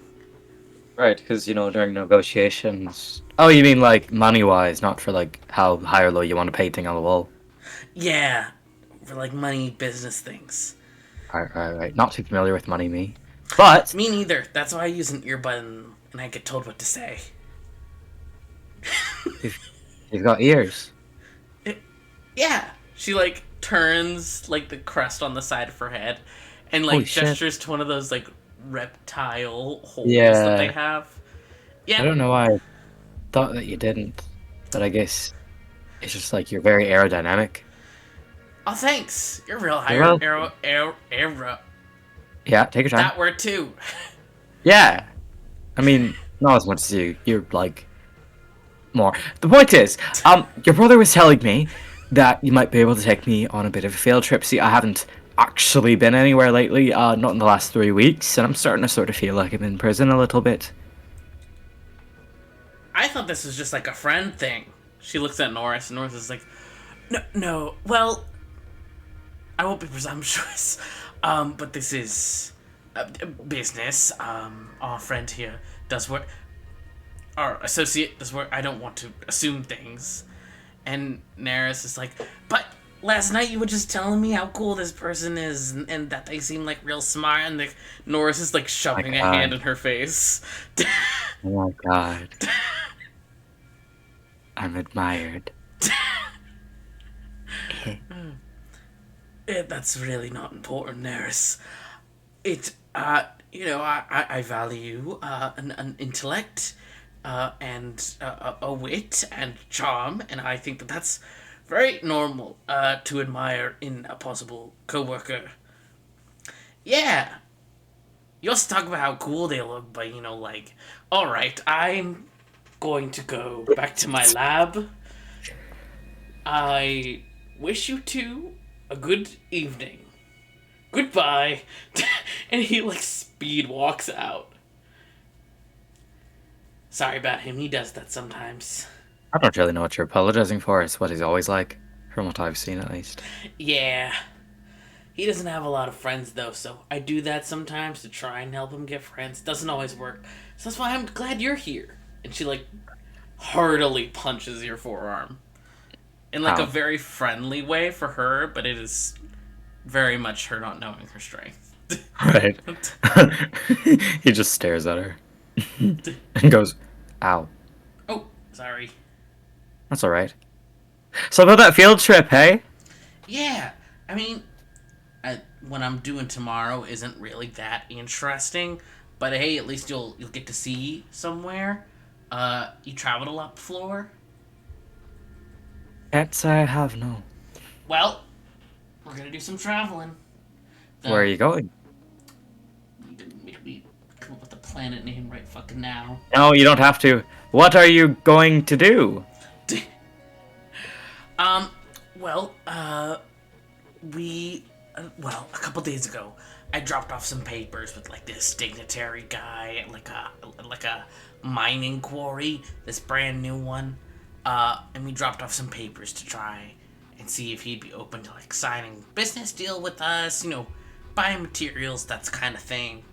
Right, because, during negotiations... Oh, you mean, like, money-wise, not for, like, how high or low you want to painting on the wall. Yeah, for, like, money business things. Right. Not too familiar with money, me. But... Me neither. That's why I use an earbud and I get told what to say. You've got ears. Yeah. She, like, turns, like, the crest on the side of her head and, like, gestures to one of those, like, reptile holes that they have. Yeah. I don't know why I thought that you didn't, but I guess it's just like you're very aerodynamic. Oh, thanks. You're real aero. Yeah, take your time. That word too. Yeah. I mean, not as much as you. You're like more. The point is, your brother was telling me that you might be able to take me on a bit of a field trip. See, I haven't actually been anywhere lately, not in the last 3 weeks, and I'm starting to sort of feel like I'm in prison a little bit. I thought this was just like a friend thing. She looks at Norris, and Norris is like, no, well, I won't be presumptuous, but this is business. Our friend here does work. Our associate does work. I don't want to assume things. And Neris is like, but last night you were just telling me how cool this person is, and that they seem like real smart, and Norris is like shoving a God. hand in her face. Oh my god. I'm admired. That's really not important, Neris. I value an intellect, and a wit and charm, and I think that that's very normal to admire in a possible coworker. Yeah, you also talk about how cool they look, but all right, I'm going to go back to my lab. I wish you two a good evening. Goodbye. And he speed walks out. Sorry about him, he does that sometimes. I don't really know what you're apologizing for. It's what he's always like, from what I've seen at least. Yeah. He doesn't have a lot of friends though, so I do that sometimes to try and help him get friends. Doesn't always work. So that's why I'm glad you're here. And she heartily punches your forearm. In a Ow. very friendly way for her, but it is very much her not knowing her strength. Right. He just stares at her and goes, ow. Oh, sorry. That's alright. So about that field trip, hey? Yeah, I mean, what I'm doing tomorrow isn't really that interesting, but hey, at least you'll get to see somewhere. You traveled a lot before? Can't say I have, no. Well, we're gonna do some traveling. Where are you going? We come up with the planet name right fucking now. No, you don't have to. What are you going to do? A couple days ago, I dropped off some papers with this dignitary guy at a mining quarry, this brand new one. And we dropped off some papers to try and see if he'd be open to signing business deal with us, buying materials, that kind of thing.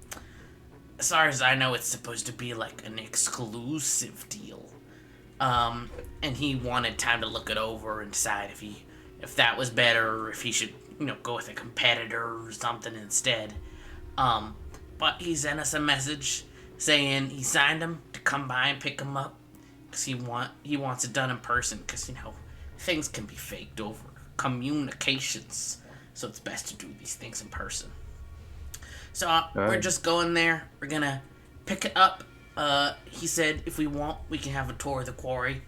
As far as I know, it's supposed to be an exclusive deal. And he wanted time to look it over and decide if that was better, or if he should, go with a competitor or something instead. But he sent us a message saying he signed him to come by and pick him up, because he wants it done in person, because things can be faked over communications, so it's best to do these things in person. So we're just going there. We're gonna pick it up. He said if we want, we can have a tour of the quarry.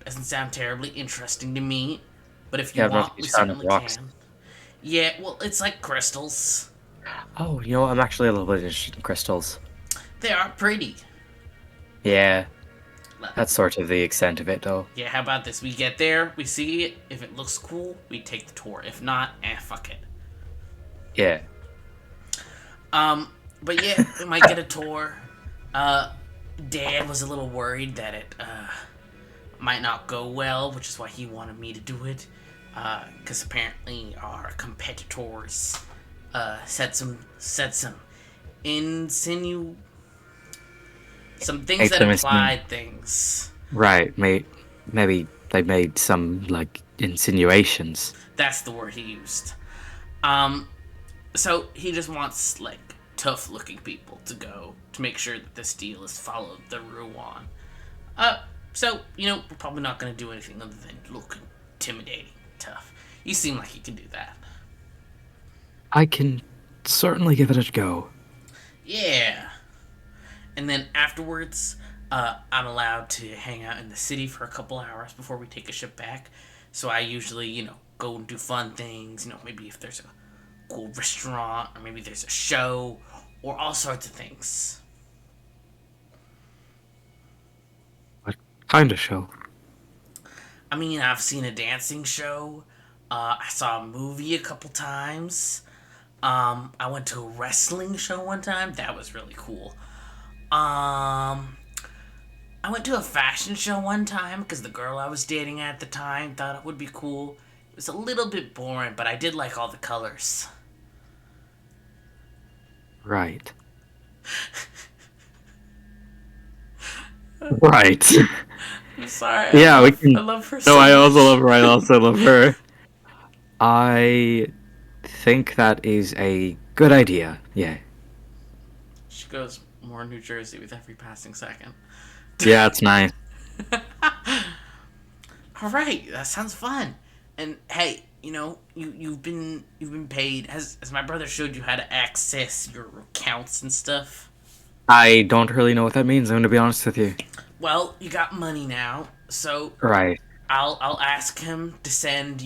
Doesn't sound terribly interesting to me, but if you want, we certainly can. Yeah, well, it's like crystals. Oh, I'm actually a little bit interested in crystals. They are pretty. Yeah. That's sort of the extent of it, though. Yeah, how about this? We get there, we see it. If it looks cool, we take the tour. If not, fuck it. Yeah. But yeah, we might get a tour. Dad was a little worried that it, might not go well, which is why he wanted me to do it. Because apparently our competitors, said some some things that implied things. Right, maybe they made some, insinuations. That's the word he used. So he just wants, tough-looking people to go to make sure that this deal is followed through on. So, we're probably not going to do anything other than look intimidating, tough. You seem like you can do that. I can certainly give it a go. Yeah. And then afterwards, I'm allowed to hang out in the city for a couple hours before we take a ship back. So I usually, go and do fun things. Maybe if there's a cool restaurant, or maybe there's a show, or all sorts of things. What kind of show? I mean, I've seen a dancing show. I saw a movie a couple times. I went to a wrestling show one time. That was really cool. I went to a fashion show one time because the girl I was dating at the time thought it would be cool. It was a little bit boring, but I did like all the colors. Right. Right. I'm sorry. Yeah, we can. I love her No, so I also much. love her. I also love her. I think that is a good idea. Yeah. She goes more New Jersey with every passing second. Yeah, it's nice. All right, that sounds fun. And hey, you've been paid. Has my brother showed you how to access your accounts and stuff? I don't really know what that means. I'm going to be honest with you. Well, you got money now, so Right. I'll ask him to send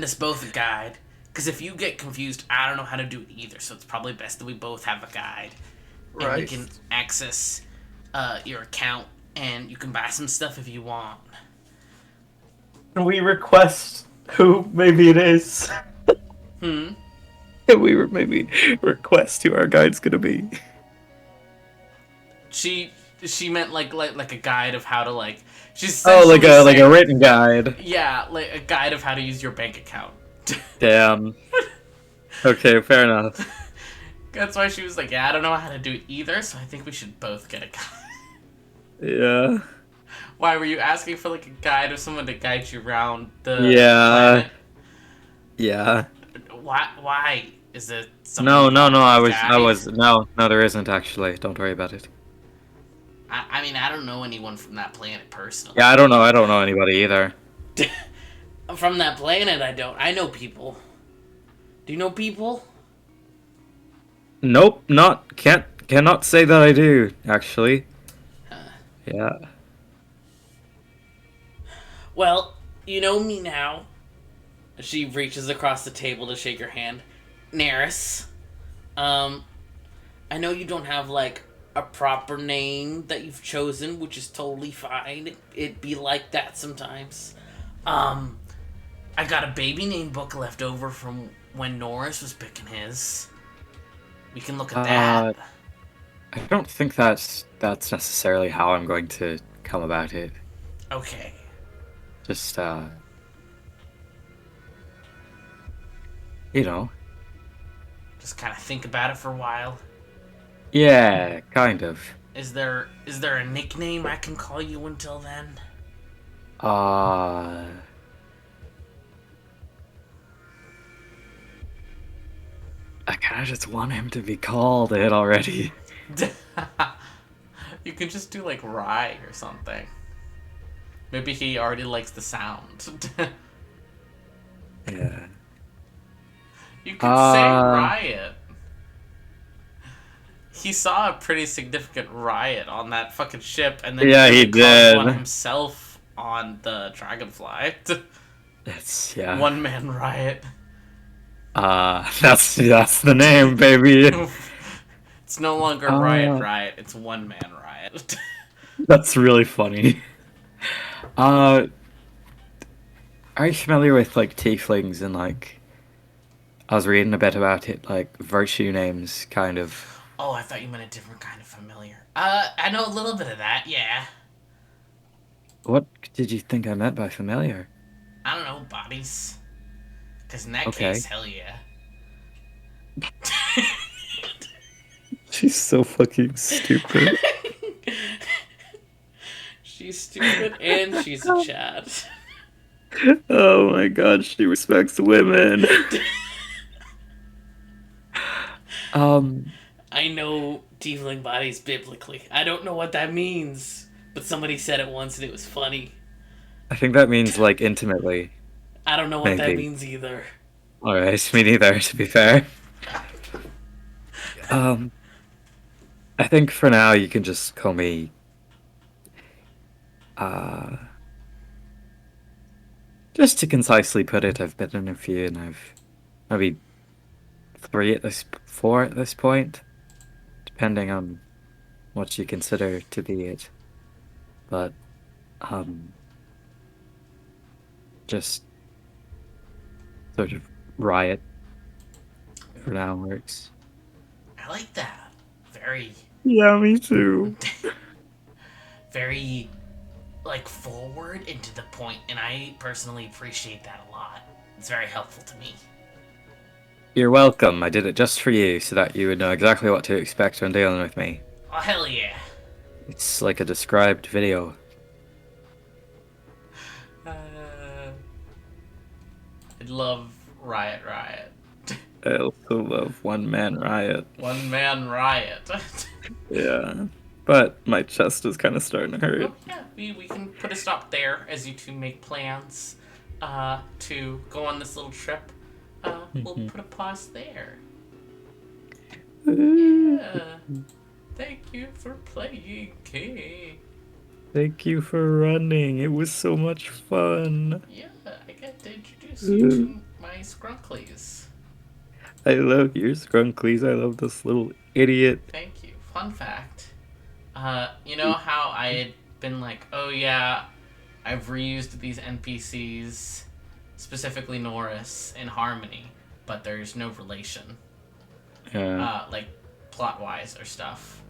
us both a guide. Because if you get confused, I don't know how to do it either. So it's probably best that we both have a guide, and we Right. can access your account, and you can buy some stuff if you want. Can we request who maybe it is? Hmm. Can we maybe request who our guide's gonna be? She meant like a guide of how to like. She's Oh, like essentially a saying- written guide. Yeah, like a guide of how to use your bank account. Damn. Okay, fair enough. That's why she was like, yeah, I don't know how to do it either, so I think we should both get a guide. Yeah. Why were you asking for like a guide or someone to guide you around the Yeah. planet? Yeah. Why is it? No. Guide? No, there isn't actually. Don't worry about it. I mean, I don't know anyone from that planet personally. Yeah, I don't know anybody either. From that planet, I don't. I know people. Do you know people? Nope, cannot say that I do, actually. Yeah. Well, you know me now. She reaches across the table to shake your hand. Neris. I know you don't have, like, a proper name that you've chosen, which is totally fine. It'd be like that sometimes. I got a baby name book left over from when Norris was picking his. We can look at that. I don't think that's necessarily how I'm going to come about it. Okay. Just you know. Just kind of think about it for a while. Yeah, kind of. Is there a nickname I can call you until then? I kind of just want him to be called it already. You can just do like Rye or something. Maybe he already likes the sound. Yeah. You could say riot. He saw a pretty significant riot on that fucking ship, and then Yeah, he caused did. one himself on the Dragonfly. It's yeah. One man riot. That's the name, baby. It's no longer riot. It's one man riot. That's really funny. Are you familiar with like tieflings and like? I was reading a bit about it, like virtue names, kind of. Oh, I thought you meant a different kind of familiar. I know a little bit of that. Yeah. What did you think I meant by familiar? I don't know, bodies. Because in that Okay. case, hell yeah. She's so fucking stupid. She's stupid and she's a Chad. Oh my god, she respects women. I know tiefling bodies biblically. I don't know what that means, but somebody said it once and it was funny. I think that means like intimately. I don't know what that Maybe. means either. Alright, me neither, to be fair. I think for now you can just call me just to concisely put it, I've been in a few and I've maybe four at this point, depending on what you consider to be it. But just sort of riot for now works. I like that. Very, Yeah, me too. very, like, forward and to the point, and I personally appreciate that a lot. It's very helpful to me. You're welcome. I did it just for you, so that you would know exactly what to expect when dealing with me. Oh, hell yeah. It's like a described video. I'd love Riot. I also love One Man Riot. One man riot. Yeah. But my chest is kind of starting to hurt. Oh, yeah, we can put a stop there as you two make plans to go on this little trip. We'll put a pause there. Yeah. Thank you for playing, King. Thank you for running. It was so much fun. Yeah, I get to introduce you to my Skrunklies. I love your Skrunklies. I love this little idiot. Thank you. Fun fact. You know how I had been like, oh yeah, I've reused these NPCs, specifically Norris, in Harmony, but there's no relation. Like, plot-wise or stuff.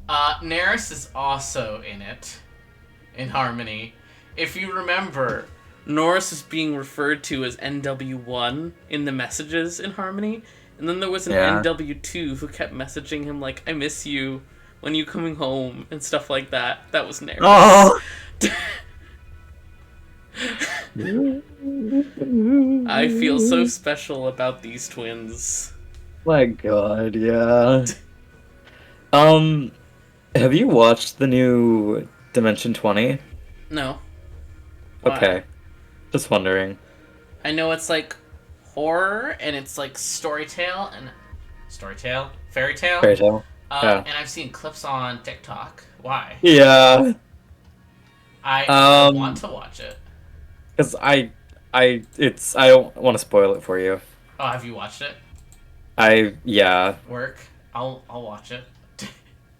Neris is also in it, in Harmony. If you remember, Norris is being referred to as NW1 in the messages in Harmony, and then there was an NW2 who kept messaging him like, I miss you, when you coming home, and stuff like that. That was Neris. Oh! I feel so special about these twins. My god, yeah. Have you watched the new Dimension 20? No. Why? Okay. Just wondering. I know it's like horror and it's like fairy tale. Fairy tale? Yeah. And I've seen clips on TikTok. Why? Yeah. I want to watch it. Because I don't want to spoil it for you. Oh, have you watched it? Yeah. Work. I'll watch it.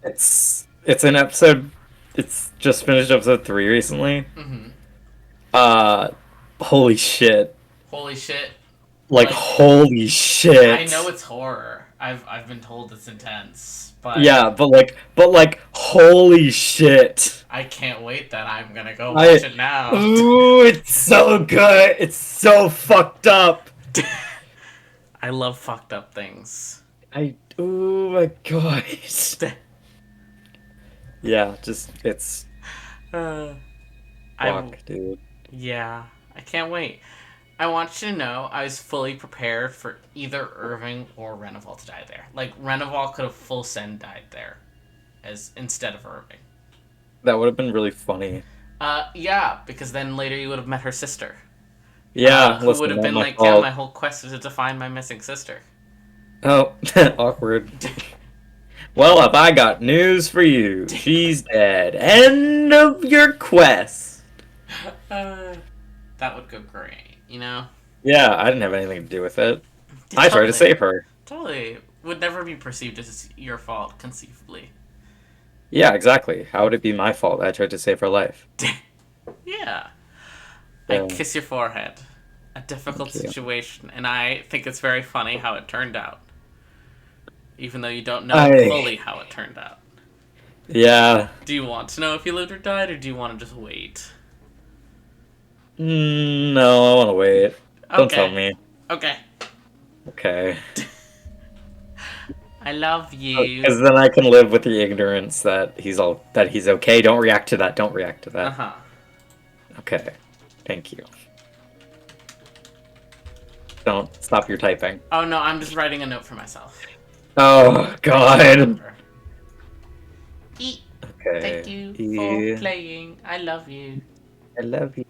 It's an episode. It's just finished episode 3 recently. Mm-hmm. Holy shit. Holy shit. Like holy shit. I know it's horror. I've been told it's intense, but yeah, but like holy shit. I can't wait that I'm gonna go watch it now. Ooh, it's so good. It's so fucked up. I love fucked up things. Oh my god. Yeah, just it's fuck, dude. Yeah, I can't wait. I want you to know I was fully prepared for either Irving or Renival to die there. Like, Renival could have full send died there instead of Irving. That would have been really funny. Yeah, because then later you would have met her sister. Yeah, who would have been like, yeah, my whole quest is to find my missing sister. Oh, awkward. Well, have I got news for you. She's dead. End of your quest. That would go great, you know? Yeah, I didn't have anything to do with it. I tried to save her. Totally. Would never be perceived as your fault, conceivably. Yeah, exactly. How would it be my fault? I tried to save her life. Yeah. I kiss your forehead. A difficult situation, and I think it's very funny how it turned out. Even though you don't know fully how it turned out. Yeah. Do you want to know if you lived or died, or do you want to just wait? No, I want to wait. Okay. Don't tell me. Okay. Okay. I love you. Because then I can live with the ignorance that he's okay. Don't react to that. Don't react to that. Uh-huh. Okay. Thank you. Don't stop your typing. Oh no, I'm just writing a note for myself. Oh god. Okay. Okay. Thank you for playing. I love you. I love you.